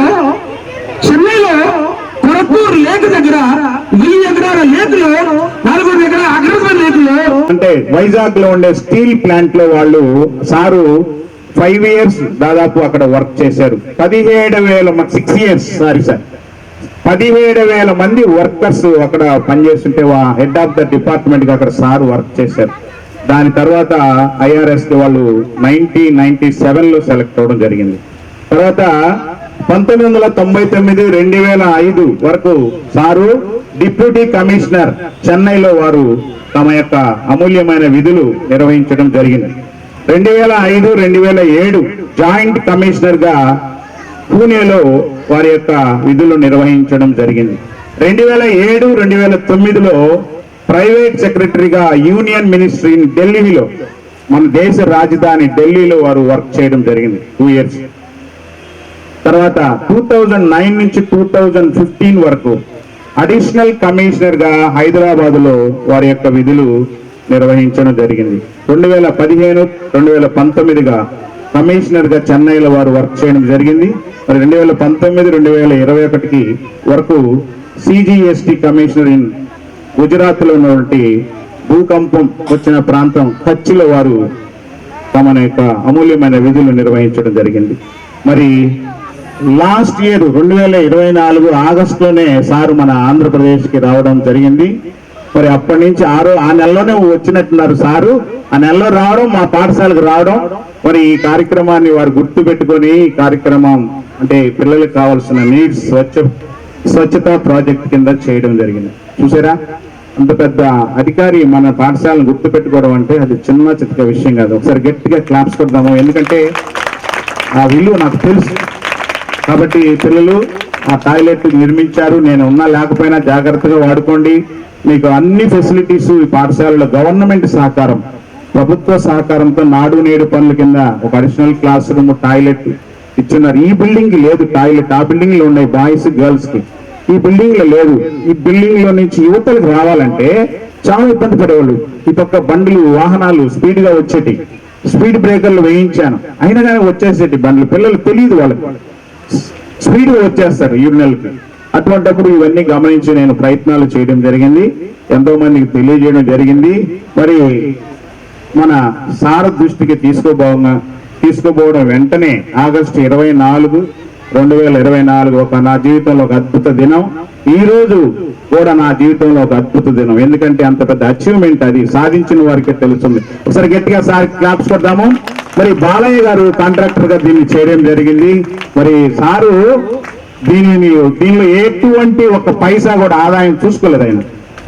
చెన్నైలో కొరకూరు లేక్ దగ్గర 1000 ఎకరాల లేకులో 400 ఎకరాల అగ్రహారం లేకులో అంటే వైజాగ్ లో ఉండే స్టీల్ ప్లాంట్ లో వాళ్ళు సారు 5 years దాదాపు అక్కడ వర్క్ చేశారు. 17,000 6 years 17,000 మంది వర్కర్స్ అక్కడ పనిచేస్తుంటే హెడ్ ఆఫ్ ద డిపార్ట్మెంట్ గా అక్కడ సార్ వర్క్ చేశారు. దాని తర్వాత ఐఆర్ఎస్ కి వాళ్ళు 1997లో సెలెక్ట్ అవడం జరిగింది. తర్వాత 1999 2005 వరకు సారు డిప్యూటీ కమిషనర్ చెన్నైలో వారు తమ యొక్క అమూల్యమైన విధులు నిర్వహించడం జరిగింది. 2005 2007 జాయింట్ కమిషనర్ గా పూణేలో వారి యొక్క విధులు నిర్వహించడం జరిగింది. 2007 2009లో ప్రైవేట్ సెక్రటరీగా యూనియన్ మినిస్ట్రీ ఢిల్లీలో, మన దేశ రాజధాని ఢిల్లీలో వారు వర్క్ చేయడం జరిగింది 2 years. తర్వాత 2009 నుంచి 2015 వరకు అడిషనల్ కమిషనర్ గా హైదరాబాద్ లో వారి యొక్క విధులు నిర్వహించడం జరిగింది. 2015 2019గా కమిషనర్ గా చెన్నైలో వారు వర్క్ చేయడం జరిగింది. మరి 2019 2021కి వరకు సిజిఎస్టి కమిషనర్ ఇన్ గుజరాత్ లో ఉన్నటువంటి భూకంపం వచ్చిన ప్రాంతం కచ్లో వారు తమ యొక్క అమూల్యమైన విధులు నిర్వహించడం జరిగింది. మరి లాస్ట్ ఇయర్ 2024 ఆగస్టులోనే సారు మన ఆంధ్రప్రదేశ్కి రావడం జరిగింది. మరి అప్పటి నుంచి ఆ నెలలోనే వచ్చినట్టున్నారు సారు. ఆ నెలలో రావడం, మా పాఠశాలకు రావడం, మరి ఈ కార్యక్రమాన్ని వారు గుర్తు పెట్టుకొని ఈ కార్యక్రమం అంటే పిల్లలకు కావాల్సిన నీడ్స్ స్వచ్ఛతా ప్రాజెక్ట్ కింద చేయడం జరిగింది. చూసారా, అంత పెద్ద అధికారి మన పాఠశాలను గుర్తు పెట్టుకోవడం అంటే అది చిన్న చిత్క విషయం కాదు. ఒకసారి గట్టిగా క్లాప్స్ కొడదాము, ఎందుకంటే ఆ విలువ నాకు తెలుసు. కాబట్టి పిల్లలు ఆ టాయిలెట్ నిర్మించారు, నేను ఉన్నా లేకపోయినా జాగ్రత్తగా వాడుకోండి. మీకు అన్ని ఫెసిలిటీస్ ఈ పాఠశాలలో గవర్నమెంట్ సహకారం, ప్రభుత్వ సహకారంతో నాడు నేడు పనుల కింద ఒక అడిషనల్ క్లాస్ రూమ్, టాయిలెట్ ఇచ్చున్నారు. ఈ బిల్డింగ్ లేదు టాయిలెట్, ఆ బిల్డింగ్ లో ఉన్నాయి బాయ్స్ గర్ల్స్ కి, ఈ బిల్డింగ్ లో లేదు. ఈ బిల్డింగ్ లో నుంచి యువతలకు రావాలంటే చాలా ఇబ్బంది పడేవాళ్ళు. ఈ పక్క బండ్లు వాహనాలు స్పీడ్ గా వచ్చేటి, స్పీడ్ బ్రేకర్లు వేయించాను, అయినా కానీ వచ్చేసేటి బండ్లు. పిల్లలు తెలియదు, వాళ్ళకి స్పీడ్ గా వచ్చేస్తారు యూరినల్కి. అటువంటిప్పుడు ఇవన్నీ గమనించి నేను ప్రయత్నాలు చేయడం జరిగింది, ఎంతో మందికి తెలియజేయడం జరిగింది. మరి మన సార్ దృష్టికి తీసుకోబోగా తీసుకుపోవడం వెంటనే ఆగస్టు 24, 2024 నా జీవితంలో ఒక అద్భుత దినం. ఈ రోజు కూడా నా జీవితంలో ఒక అద్భుత దినం. ఎందుకంటే అంత పెద్ద అచీవ్మెంట్, అది సాధించిన వారికే తెలుస్తుంది. ఒకసారి గట్టిగా సార్ క్లాప్స్ కొడదాము. మరి బాలయ్య గారు కాంట్రాక్టర్ గా దీన్ని చేయడం జరిగింది. మరి సారు దీనిలో ఎటువంటి ఒక పైసా కూడా ఆదాయం చూసుకోలేదు ఆయన.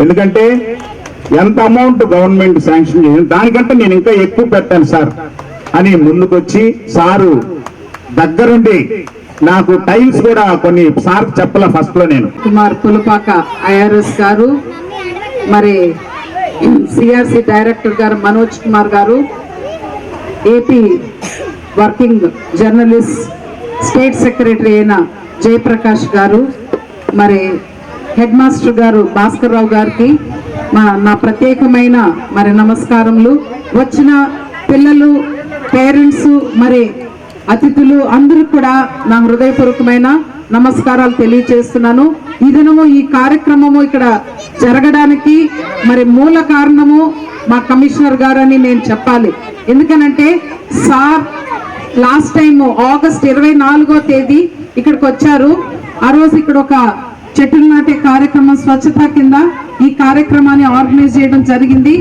ఎందుకంటే ఎంత అమౌంట్ గవర్నమెంట్ శాంక్షన్ చేసింది దానికంటే నేను ఇంకా ఎక్కువ పెట్టాను సార్ అని ముందుకొచ్చి సారు దగ్గరుండి నాకు టైల్స్ కూడా కొన్ని సార్ చెప్పల ఫస్ట్ లో నేను కుమార్ పులపాక ఐఆర్ఎస్ గారు, మరి సిఆర్సి డైరెక్టర్ గారు మనోజ్ కుమార్ గారు, AP working journalist state secretary అయిన జయప్రకాష్ గారు, మరి హెడ్ మాస్టర్ గారు భాస్కర్ రావు గారికి నా ప్రత్యేకమైన మరి నమస్కారములు. వచ్చిన పిల్లలు, పేరెంట్స్, మరి అతిథులు అందరూ కూడా నా హృదయపూర్వకమైన నమస్కారాలు తెలియజేస్తున్నాను. ఈ దినము ఈ కార్యక్రమము ఇక్కడ జరగడానికి మరి మూల కారణము మా కమిషనర్ గారు అని నేను చెప్పాలి. ఎందుకనంటే సార్ లాస్ట్ టైం ఆగస్ట్ 24వ తేదీ ఇక్కడికి వచ్చారు. ఆ రోజు ఇక్కడ ఒక చెట్లు నాటే కార్యక్రమం స్వచ్ఛత కింద ఈ కార్యక్రమాన్ని ఆర్గనైజ్ చేయడం జరిగింది.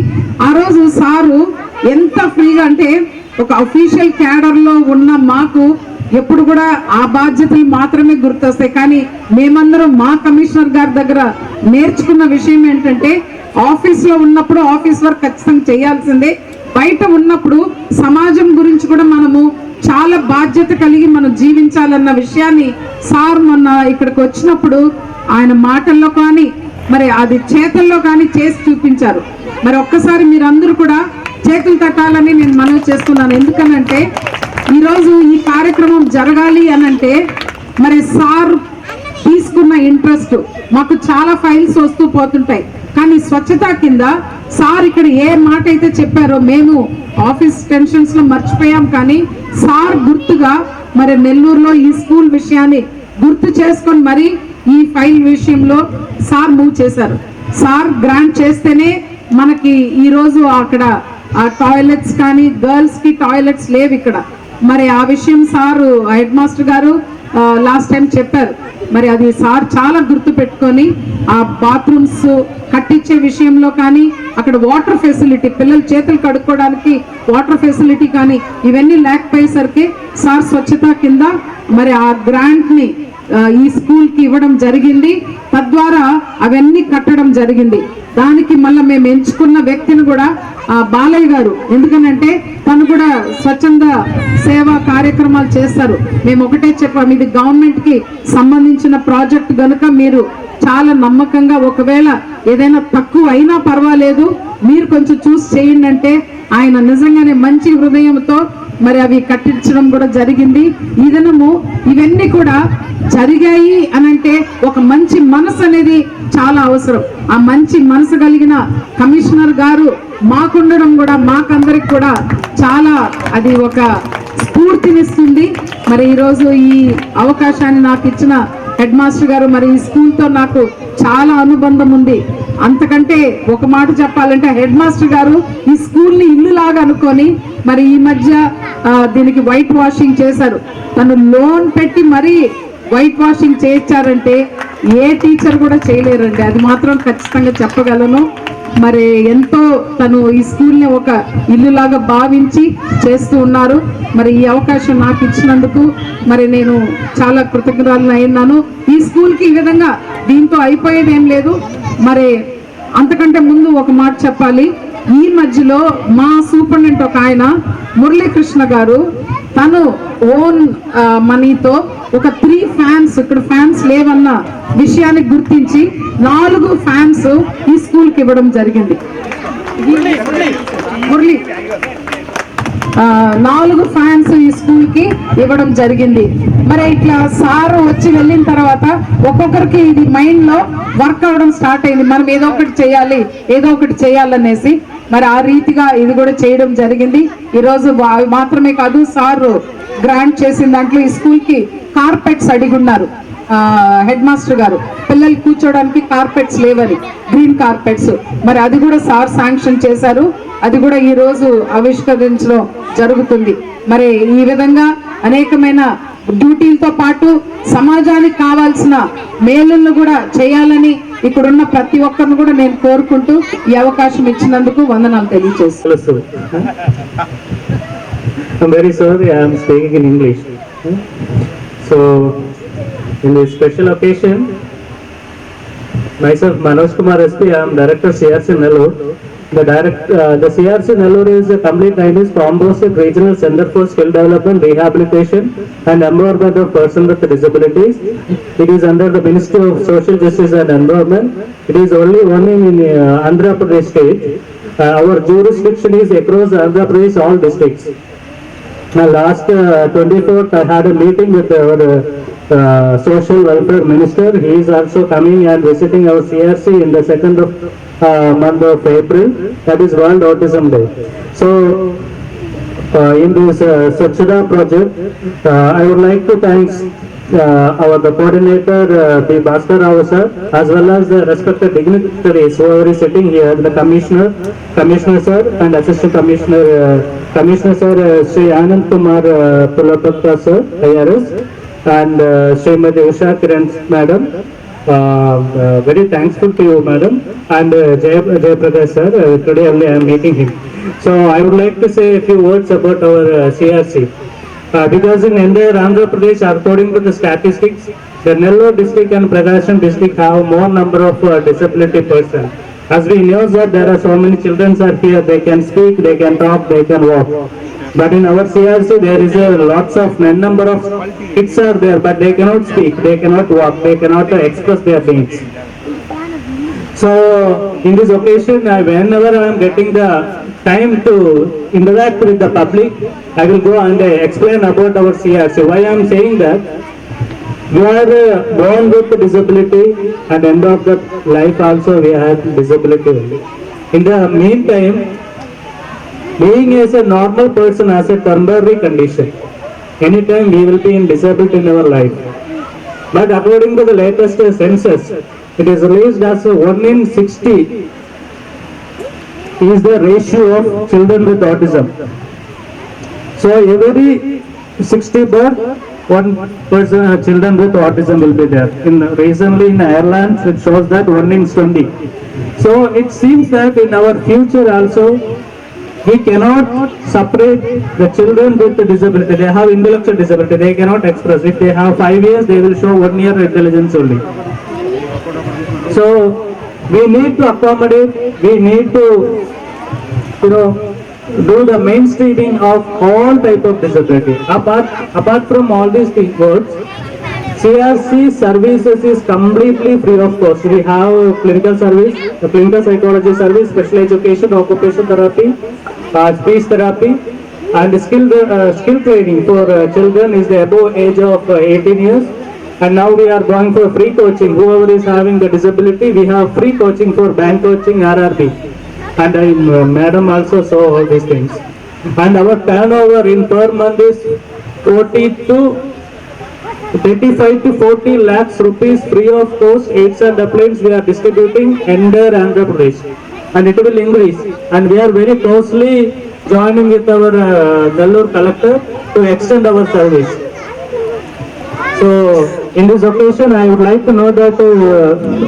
ఆ రోజు సారు ఎంత ఫ్రీగా అంటే ఒక అఫీషియల్ క్యాడర్ లో ఉన్న మాకు ఎప్పుడు కూడా ఆ బాధ్యతలు మాత్రమే గుర్తొస్తాయి. కానీ మేమందరం మా కమిషనర్ గారి దగ్గర నేర్చుకున్న విషయం ఏంటంటే ఆఫీస్ లో ఉన్నప్పుడు ఆఫీస్ వర్క్ ఖచ్చితంగా చేయాల్సిందే, బయట ఉన్నప్పుడు సమాజం గురించి కూడా మనము చాలా బాధ్యత కలిగి మనం జీవించాలన్న విషయాన్ని సార్ మొన్న ఇక్కడికి వచ్చినప్పుడు ఆయన మాటల్లో కానీ మరి అది చేతల్లో కానీ చేసి చూపించారు. మరి ఒక్కసారి మీరందరూ కూడా చేతులు తట్టాలని నేను మనవి చేస్తున్నాను. ఎందుకనంటే ఈరోజు ఈ కార్యక్రమం జరగాలి అనంటే మరి సార్ తీసుకున్న ఇంట్రెస్ట్, మాకు చాలా ఫైల్స్ వస్తూ పోతుంటాయి, కానీ స్వచ్ఛత కింద సార్ ఇక్కడ ఏ మాట అయితే చెప్పారో మేము ఆఫీస్ టెన్షన్స్ లో మర్చిపోయాం, కానీ సార్ గుర్తుగా మరి నెల్లూరులో ఈ స్కూల్ విషయాన్ని గుర్తు చేసుకొని మరి ఈ ఫైల్ విషయంలో సార్ మూవ్ చేశారు. సార్ గ్రాంట్ చేస్తేనే మనకి ఈ రోజు అక్కడ ఆ టాయిలెట్స్ కానీ గర్ల్స్ కి టాయిలెట్స్ లేవు ఇక్కడ. మరి ఆ విషయం సార్ హెడ్ మాస్టర్ గారు లాస్ట్ టైం చెప్పారు. మరి అది సార్ చాలా గుర్తు పెట్టుకొని ఆ బాత్రూమ్స్ కట్టించే విషయంలో కానీ అక్కడ వాటర్ ఫెసిలిటీ, పిల్లలు చేతులు కడుక్కోవడానికి వాటర్ ఫెసిలిటీ కానీ ఇవన్నీ లేకపోయేసరికి సార్ స్వచ్ఛత కింద మరి ఆ గ్రాంట్ ని ఈ స్కూల్ కి ఇవ్వడం జరిగింది. తద్వారా అవన్నీ కట్టడం జరిగింది. దానికి మళ్ళీ మేము ఎంచుకున్న వ్యక్తిని కూడా బాలయ్య గారు, ఎందుకనంటే తను కూడా స్వచ్ఛంద సేవా కార్యక్రమాలు చేస్తారు. మేము ఒకటే చెప్పాము, ఇది గవర్నమెంట్ కి సంబంధించిన ప్రాజెక్ట్ గనుక మీరు చాలా నమ్మకంగా ఒకవేళ ఏదైనా తక్కువ అయినా పర్వాలేదు మీరు కొంచెం చూసి చేయండి అంటే ఆయన నిజంగానే మంచి హృదయంతో మరి అవి కట్టించడం కూడా జరిగింది. ఈ దినము ఇవన్నీ కూడా జరిగాయి అనంటే ఒక మంచి మనసు అనేది చాలా అవసరం. ఆ మంచి మనసు కలిగిన కమిషనర్ గారు మాకుండడం కూడా మాకందరికి కూడా చాలా అది ఒక స్ఫూర్తినిస్తుంది. మరి ఈరోజు ఈ అవకాశాన్ని నాకు ఇచ్చిన హెడ్ మాస్టర్ గారు, మరి ఈ స్కూల్తో నాకు చాలా అనుబంధం ఉంది. అంతకంటే ఒక మాట చెప్పాలంటే హెడ్ మాస్టర్ గారు ఈ స్కూల్ని ఇల్లులాగా అనుకొని మరి ఈ మధ్య దీనికి వైట్ వాషింగ్ చేశారు. తను లోన్ పెట్టి మరీ వైట్ వాషింగ్ చేయించారంటే ఏ టీచర్ కూడా చేయలేరండి, అది మాత్రం ఖచ్చితంగా చెప్పగలను. మరి ఎంతో తను ఈ స్కూల్ని ఒక ఇల్లులాగా భావించి చేస్తూ ఉన్నారు. మరి ఈ అవకాశం నాకు ఇచ్చినందుకు మరి నేను చాలా కృతజ్ఞతలు అయినాను. ఈ స్కూల్కి ఈ విధంగా దీంతో అయిపోయేది ఏం లేదు. మరి అంతకంటే ముందు ఒక మాట చెప్పాలి. ఈ మధ్యలో మా సూపరింటెండెంట్ ఒక ఆయన మురళీకృష్ణ గారు తను ఓన్ మనీతో ఒక 3 ఫ్యాన్స్, ఇక్కడ ఫ్యాన్స్ లేవన్న విషయాన్ని గుర్తించి 4 ఫ్యాన్స్ ఈ స్కూల్కి ఇవ్వడం జరిగింది. మురళి 4 ఫ్యాన్స్ ఈ స్కూల్ కి ఇవ్వడం జరిగింది. మరి ఇట్లా సార్ వచ్చి వెళ్ళిన తర్వాత ఒక్కొక్కరికి ఇది మైండ్ లో వర్క్ అవడం స్టార్ట్ అయింది, మనం ఏదో ఒకటి చేయాలనేసి. మరి ఆ రీతిగా ఇది కూడా చేయడం జరిగింది. ఈరోజు మాత్రమే కాదు, సార్ గ్రాంట్ చేసిన దాంట్లో ఈ స్కూల్ కి కార్పెట్స్ అడిగున్నారు. హెడ్ మాస్టర్ గారు పిల్లలు కూర్చోడానికి కార్పెట్స్ లేవని, గ్రీన్ కార్పెట్స్, మరి అది కూడా సార్ శాంక్షన్ చేశారు. అది కూడా ఈ రోజు ఆవిష్కరించడం జరుగుతుంది. మరి ఈ విధంగా అనేకమైన డ్యూటీలతో పాటు సమాజానికి కావాల్సిన మేలులను కూడా చేయాలని ఇక్కడున్న ప్రతి ఒక్కరిని కూడా నేను కోరుకుంటూ ఈ అవకాశం ఇచ్చినందుకు వందనాలు తెలియజేస్తాను. I'm very sorry, I am speaking in English. So, in this special occasion, myself Manoj Kumar SP, I am Director CRC Nellore. The CRC Nellore is a complete name is Composite Regional Center for Skill Development, Rehabilitation and Empowerment of Persons with Disabilities. It is under the Ministry of Social Justice and Environment. It is only one in Andhra Pradesh state. Our jurisdiction is across Andhra Pradesh, all districts. Last 24th, I had a meeting with our Social Welfare Minister. He is also coming and visiting our CRC in the second month of April. That is World Autism Day. So, in this Swachhata project, I would like to thank the coordinator, the Bhaskar Rao sir, as well as the respected dignitaries who are sitting here, the Commissioner sir and Assistant Commissioner sir, Sri Anand Kumar Pulapakka sir, IRS, and Srimati Usha Kiran madam. Very thankful to you madam, and Jayaprakash sir, today only I am meeting him. So I would like to say a few words about our CRC. Because in entire Andhra Pradesh, according to the statistics, the Nellore district and Prakasam district have more number of disability persons. As we know that there are so many children are here, they can speak, they can talk, they can walk. But in our CRC, there is a lots of number of kids are there, but they cannot speak, they cannot walk, they cannot express their needs. So in this occasion, whenever I am getting the time to interact with the public, I will go and explain about our CRC. Why I am saying that? We are born with disability, and end of the life also we have disability. In the meantime, being as a normal person has a temporary condition. Anytime we will be in disabled in our life. But according to the latest census, it is released as 1 in 60 is the ratio of children with autism. So every 60 birth, one person children with autism will be there. Recently in Ireland, it shows that 1 in 20. So it seems that in our future also, we cannot separate the children with the disability. They have intellectual disability, they cannot express. If they have 5 years, they will show 1 year intelligence only. So we need to accommodate, we need to, do the mainstreaming of all type of disability. Apart from all these words, CRC services is completely free of cost. We have clinical service, the clinical psychology service, special education, occupational therapy, speech therapy, and skill training for children is the above age of 18 years. And now we are going for free coaching. Whoever is having the disability, we have free coaching for bank coaching, RRB. And madam also saw all these things. And our turnover in per month is 35 to 40 lakhs rupees free of cost. Aids and appliances we are distributing entire Andhra Pradesh, and it will increase. And we are very closely joining with our Nellore collector to extend our service. So in this occasion, I would like to know that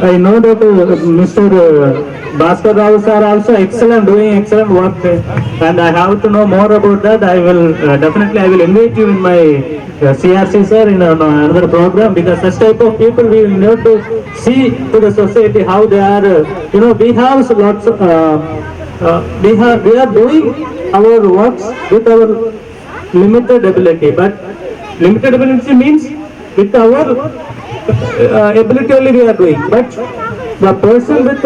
I know that Mr. Bhaskar Rao sir also doing excellent work, and I have to know more about that. I will definitely I will invite you in my CRC sir in another program, because such type of people we need to see to the society how they are. We have lots of we are doing our works with our limited ability, but limited ability means with our ability only we are doing, but the person with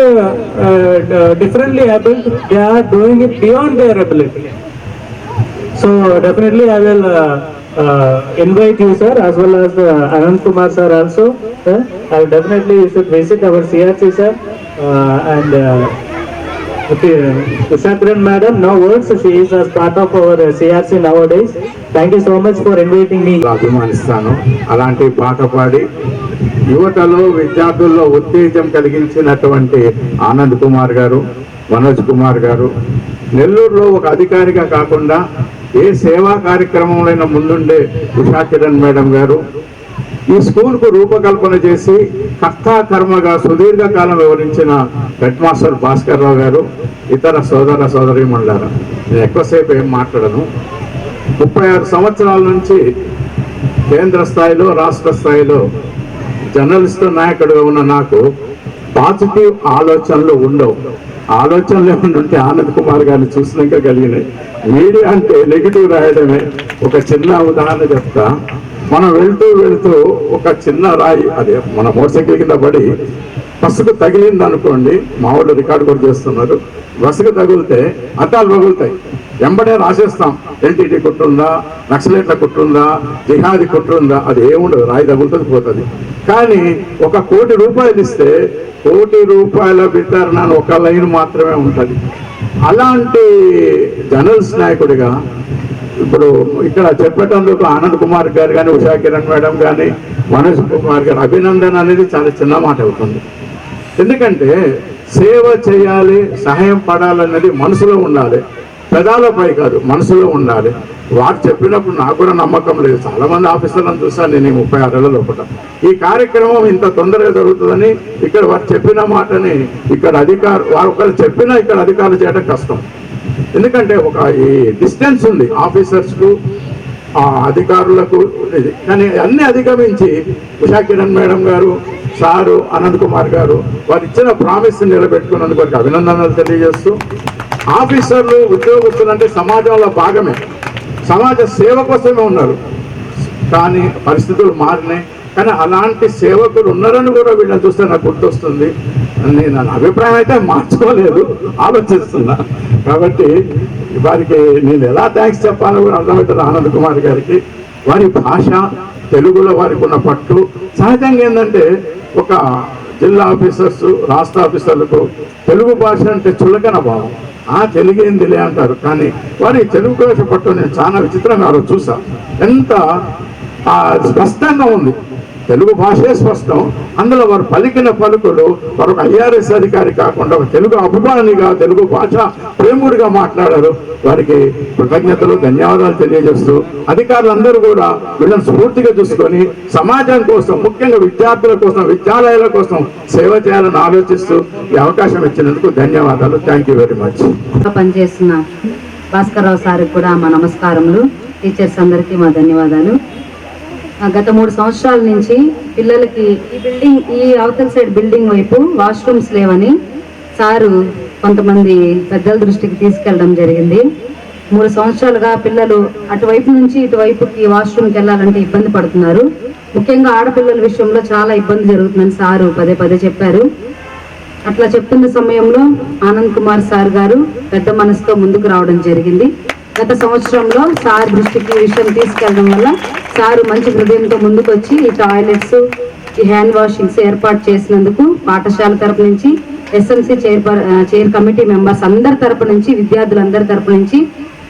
differently able, they are doing it beyond their ability. So definitely I will invite you sir, as well as Anand Kumar sir also. I will definitely should visit our CRC sir, and Okay, Usha Kiran madam, no words. She is as part of our CRC nowadays. Thank you so much for inviting me. అభిమానిస్తాను. అలాంటి పాట పాడి యువతలో విద్యార్థుల్లో ఉత్తేజం కలిగించినటువంటి ఆనంద్ కుమార్ గారు, మనోజ్ కుమార్ గారు నెల్లూరులో ఒక అధికారిగా కాకుండా ఏ సేవా కార్యక్రమంలో ముందుండే ఉషా కిరణ్ మేడం గారు ఈ స్కూల్కు రూపకల్పన చేసి కర్మగా సుదీర్ఘకాలం వివరించిన హెడ్ మాస్టర్ భాస్కర్ రావు గారు, ఇతర సోదరీమణులారా, నేను ఎక్కువసేపు ఏం మాట్లాడను. 36 సంవత్సరాల నుంచి కేంద్ర స్థాయిలో రాష్ట్ర స్థాయిలో జర్నలిస్ట్ నాయకుడిగా ఉన్న నాకు పాజిటివ్ ఆలోచనలు ఉండవు. ఆలోచనలు ఏమన్నా ఉంటే ఆనంద్ కుమార్ గారిని చూసినాక కలిగినాయి. మీడియా అంటే నెగిటివ్ రాయడమే. ఒక చిన్న ఉదాహరణ చెప్తా. మనం వెళ్తూ ఒక చిన్న రాయి, అదే మన మోటార్ సైకిల్ కింద పడి బస్సుకు తగిలింది అనుకోండి, మా వాళ్ళు రికార్డు కూడా చేస్తున్నారు. బస్సుకు తగిలితే అద్దాలు పగులుతాయి, వెంబడే రాసేస్తాం ఎల్టీటీ కుట్టుందా, నక్సలైట్ల కుట్టుందా, జిహాది కుట్టుందా, అది ఏముండదు, రాయి తగులుతుంది పోతుంది. కానీ 1 కోటి రూపాయలు ఇస్తే 1 కోటి రూపాయల వితరణ ఒక లైన్ మాత్రమే ఉంటుంది. అలాంటి జర్నలిస్ట్ నాయకుడిగా ఇప్పుడు ఇక్కడ చెప్పేటందుకు ఆనంద్ కుమార్ గారు కానీ, ఉషా కిరణ్ మేడం కానీ, మనోజ్ కుమార్ గారు అభినందన అనేది చాలా చిన్న మాట అవుతుంది. ఎందుకంటే సేవ చేయాలి, సహాయం పడాలనేది మనసులో ఉండాలి, పెదాలపై కాదు మనసులో ఉండాలి. వారు చెప్పినప్పుడు నాకు కూడా నమ్మకం లేదు. చాలా మంది ఆఫీసర్లను చూసాను నేను 36 ఏళ్ల లోపల. ఈ కార్యక్రమం ఇంత తొందరగా జరుగుతుందని ఇక్కడ వారు చెప్పిన మాటని ఇక్కడ వారు ఒకరు చెప్పినా ఇక్కడ అధికారులు చేయడం కష్టం. ఎందుకంటే ఒక ఈ డిస్టెన్స్ ఉంది ఆఫీసర్స్కు ఆ అధికారులకు. కానీ అన్ని అధిగమించి ఉషా కిరణ్ మేడం గారు, సారు ఆనంద్ కుమార్ గారు వారు ఇచ్చిన ప్రామిస్ నిలబెట్టుకున్నందుకు వారికి అభినందనలు తెలియజేస్తూ, ఆఫీసర్లు ఉద్యోగస్తులు అంటే సమాజంలో భాగమే, సమాజ సేవ కోసమే ఉన్నారు. కానీ పరిస్థితులు మారినాయి. కానీ అలాంటి సేవకులు ఉన్నారని కూడా వీళ్ళని చూస్తే నాకు గుర్తొస్తుంది. నేను అభిప్రాయం అయితే మార్చుకోలేదు, ఆలోచిస్తున్నా. కాబట్టి వారికి నేను ఎలా థ్యాంక్స్ చెప్పాలో కూడా అర్థమవుతుంది. ఆనంద్ కుమార్ గారికి వారి భాష, తెలుగులో వారికి ఉన్న పట్టు సహజంగా ఏంటంటే ఒక జిల్లా ఆఫీసర్స్, రాష్ట్ర ఆఫీసర్లకు తెలుగు భాష అంటే చులకన భావం. తెలుగు ఏందిలే అంటారు. కానీ వారి తెలుగు భాష పట్టు నేను చాలా విచిత్రంగా చూసా. ఎంత స్పష్టంగా ఉంది, తెలుగు భాషే స్పష్టం. అందులో వారు పలికిన పలుకులు, వారు ఒక IRS అధికారి కాకుండా ఒక తెలుగు అభిమానిగా, తెలుగు భాష ప్రేముడిగా మాట్లాడారు. వారికి కృతజ్ఞతలు, ధన్యవాదాలు తెలియజేస్తూ అధికారులందరూ కూడా వీళ్ళని స్ఫూర్తిగా చూసుకొని సమాజం కోసం, ముఖ్యంగా విద్యార్థుల కోసం, విద్యాలయాల కోసం సేవ చేయాలని ఆలోచిస్తూ ఈ అవకాశం ఇచ్చినందుకు ధన్యవాదాలు. Thank you very much. పనిచేస్తున్న భాస్కర్ రావు సార్కి కూడా మా నమస్కారములు. టీచర్స్ అందరికీ మా ధన్యవాదాలు. గత 3 సంవత్సరాల నుంచి పిల్లలకి ఈ అవతల సైడ్ బిల్డింగ్ వైపు వాష్రూమ్స్ లేవని సారు కొంతమంది పెద్దల దృష్టికి తీసుకెళ్ళడం జరిగింది. 3 సంవత్సరాలుగా పిల్లలు అటువైపు నుంచి ఇటువైపుకి వాష్రూమ్కి వెళ్ళాలంటే ఇబ్బంది పడుతున్నారు. ముఖ్యంగా ఆడపిల్లల విషయంలో చాలా ఇబ్బంది జరుగుతుందని సారు పదే చెప్పారు. అట్లా చెప్తున్న సమయంలో ఆనంద్ కుమార్ సార్ గారు పెద్ద మనసుతో ముందుకు రావడం జరిగింది. గత సంవత్సరంలో సార్ దృష్టికి ఈ విషయం తీసుకెళ్లడం వల్ల సారు మంచి హృదయంతో ముందుకు వచ్చి ఈ టాయిలెట్స్, ఈ హ్యాండ్ వాషింగ్స్ ఏర్పాటు చేసినందుకు పాఠశాల తరపు నుంచి, SMC చైర్ కమిటీ మెంబర్స్ అందరి తరపు నుంచి, విద్యార్థులందరి తరపు నుంచి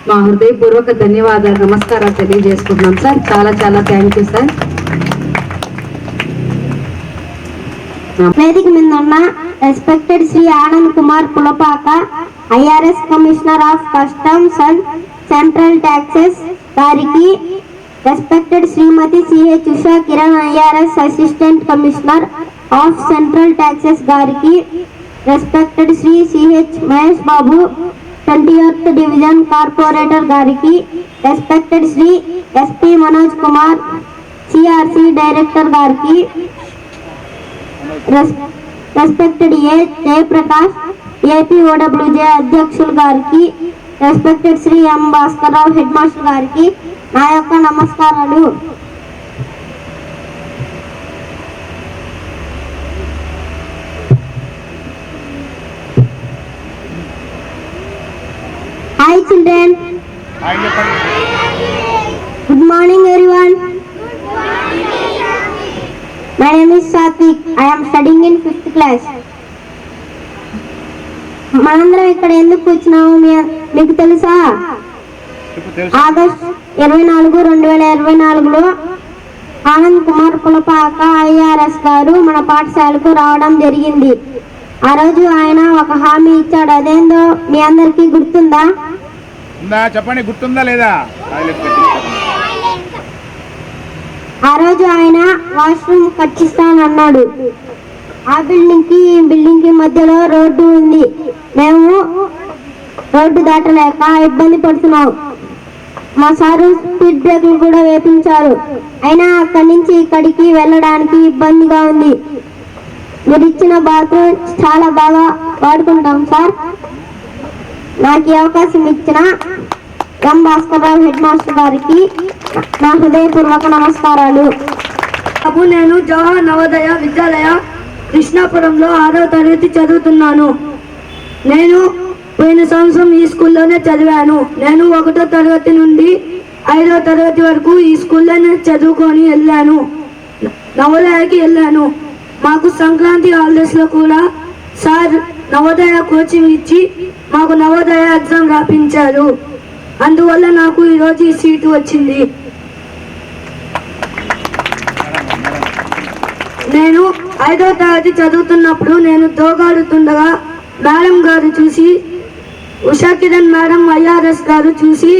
మా హృదయపూర్వక ధన్యవాదాలు, నమస్కారాలు తెలియజేసుకుంటున్నాం సార్. చాలా థ్యాంక్ యూ సార్. వేదిక మీద ఉన్న respected Shri Anand Kumar Pulapaka, IRS commissioner of customs and central taxes గారికి, respected Shrimati CH Usha Kiran IRS assistant commissioner of central taxes గారికి, respected Shri CH Mahesh Babu 20th division corporator గారికి, respected Shri SP Manoj Kumar CRC director గారికి, రెస్పెక్టెడ్ జయప్రకాష్ APOWJ అధ్యక్షులు గారికి, respected Shri M Bhaskar Rao head master గారికి నా యొక్క నమస్కారాలు. Hi children. Good morning everyone. My name is Satvik. I am studying in 5th class. మనందరం ఇక్కడ ఎందుకు కూర్చున్నాము మీకు తెలుసా? ఆగస్ట్ 24, 2024లో ఆనంద్ కుమార్ పులపాక ఐఆర్ఎస్ గారు మన పాఠశాలకు రావడం జరిగింది. ఆ రోజు ఆయన ఒక హామీ ఇచ్చాడు. అదేందో మీ అందరికీ గుర్తుందా? చెప్పండి, గుర్తుందా లేదా? ఆ రోజు ఆయన వాష్రూమ్ కట్టిస్తానన్నాడు. ఆ బిల్డింగ్ కి మధ్యలో రోడ్డు ఉంది. మేము రోడ్డు దాటలేక ఇబ్బంది పడుతున్నాం. మా సారు స్పీడ్ బ్రేక్లు కూడా వేపించారు. అయినా అక్కడి నుంచి ఇక్కడికి వెళ్ళడానికి ఇబ్బందిగా ఉంది. మీరు ఇచ్చిన బాత్రూమ్ చాలా బాగా వాడుకుంటాం సార్. నాకు ఈ అవకాశం ఇచ్చిన ఎం భాస్కర్రావు హెడ్ మాస్టర్ గారికి నా హృదయపూర్వక నమస్కారాలు. అప్పుడు నేను జవహర్ నవోదయ విద్యాలయ కృష్ణాపురంలో 6వ తరగతి చదువుతున్నాను. నేను పోయిన సంవత్సరం ఈ స్కూల్లోనే చదివాను. నేను 1వ తరగతి నుండి 5వ తరగతి వరకు ఈ స్కూల్లోనే చదువుకొని వెళ్ళాను. నవోదయకి వెళ్ళాను. మాకు సంక్రాంతి హాలిడేస్లో కూడా సార్ నవోదయ కోచింగ్ ఇచ్చి మాకు నవోదయ ఎగ్జామ్ రాపించారు. అందువల్ల నాకు ఈరోజు ఈ సీటు వచ్చింది. నేను 5వ తరగతి చదువుతున్నప్పుడు నేను దోగాడుతుండగా మేడం గారు చూసి, ఉషా కిరణ్ మేడం ఐఆర్ఎస్ గారు చూసి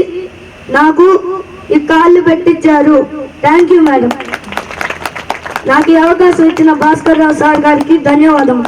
నాకు ఈ కాళ్ళు పెట్టించారు. Thank you madam. నాకు ఈ అవకాశం ఇచ్చిన భాస్కర్ రావు సార్ గారికి ధన్యవాదం.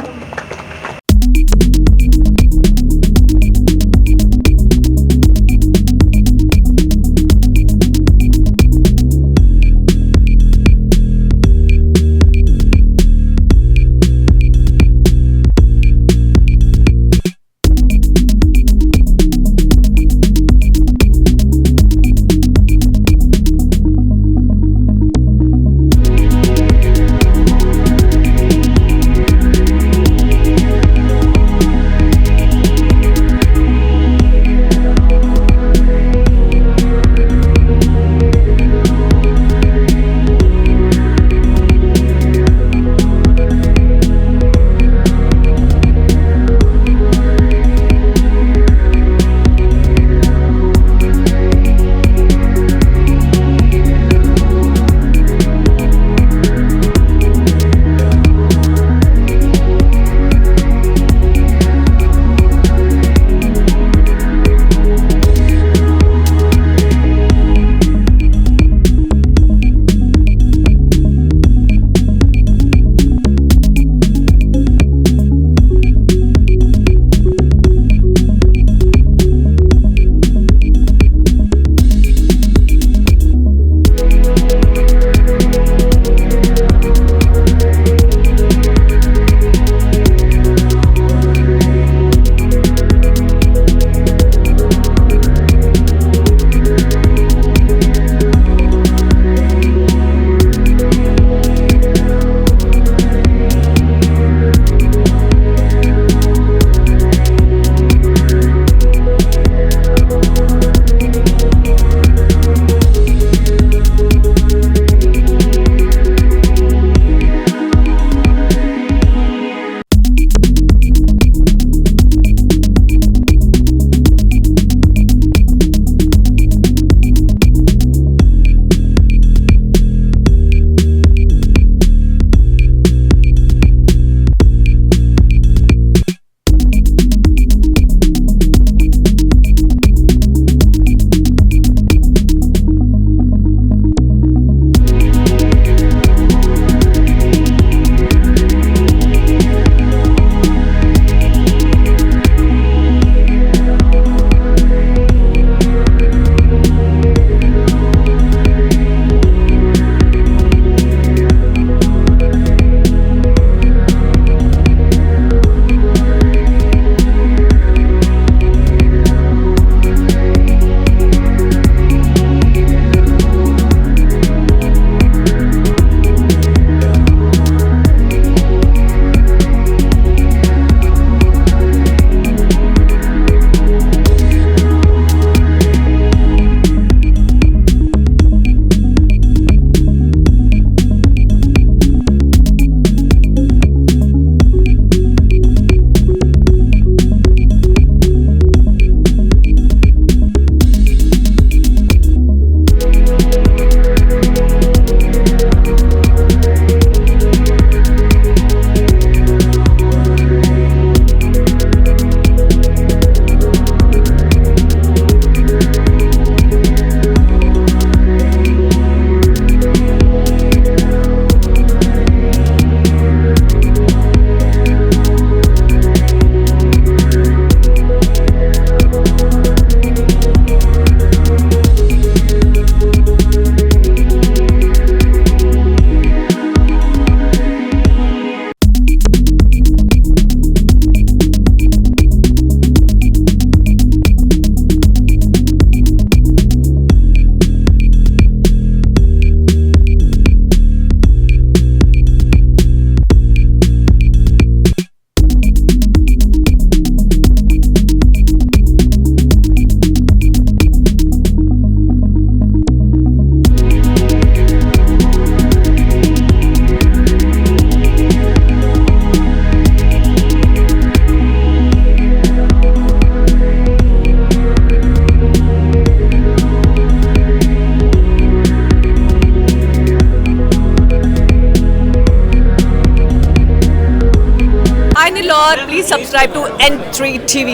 God, please subscribe to N3 TV.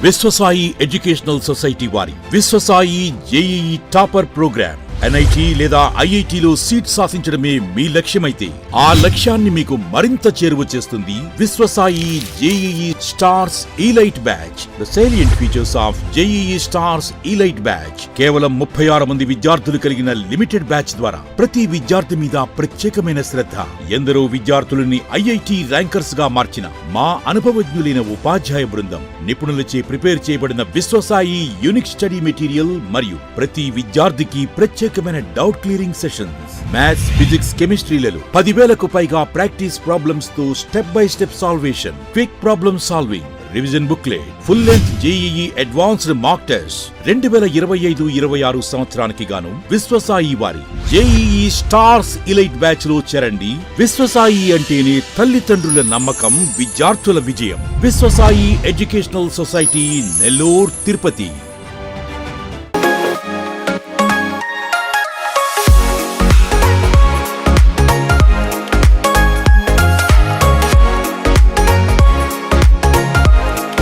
Vishwasai educational society వారి Vishwasai JEE topper program NIT లేదా IITలో సీట్ సాధించడమే మీ లక్ష్యమైతే ఆ లక్ష్యాన్ని మీకు మరింత చేరువ చేస్తుంది Viswasai JEE stars elite batch. The salient features of JEE stars elite batch. కేవలం 36 మంది విద్యార్థులు కలిగిన లిమిటెడ్ బ్యాచ్ ద్వారా ప్రతి విద్యార్థి మీద ప్రత్యేకమైన శ్రద్ధ, ఎందరో విద్యార్థులని IIT ర్యాంకర్స్ గా మార్చిన మా అనుభవజ్ఞులైన ఉపాధ్యాయ బృందం, నిపుణులచే ప్రిపేర్ చేయబడిన విశ్వసాయి యూనిక్ స్టడీ మెటీరియల్ మరియు ప్రతి విద్యార్థికి ప్రత్యేకమైన doubt clearing sessions, maths, physics, కెమిస్ట్రీలలో 10,000కు పైగా ప్రాక్టీస్ ప్రాబ్లమ్స్ తో step by step salvation, quick problem solving, revision booklet, full length JEE advanced mock test. 2025-26 సంవత్సరానికి గాను విశ్వసాయి వారి జేఈఈ స్టార్స్ ఇలైట్ బ్యాచ్ లో చేరండి. విశ్వసాయి అంటేనే తల్లిదండ్రుల నమ్మకం, విద్యార్థుల విజయం. Viswasai educational society, Nellore, Tirupati.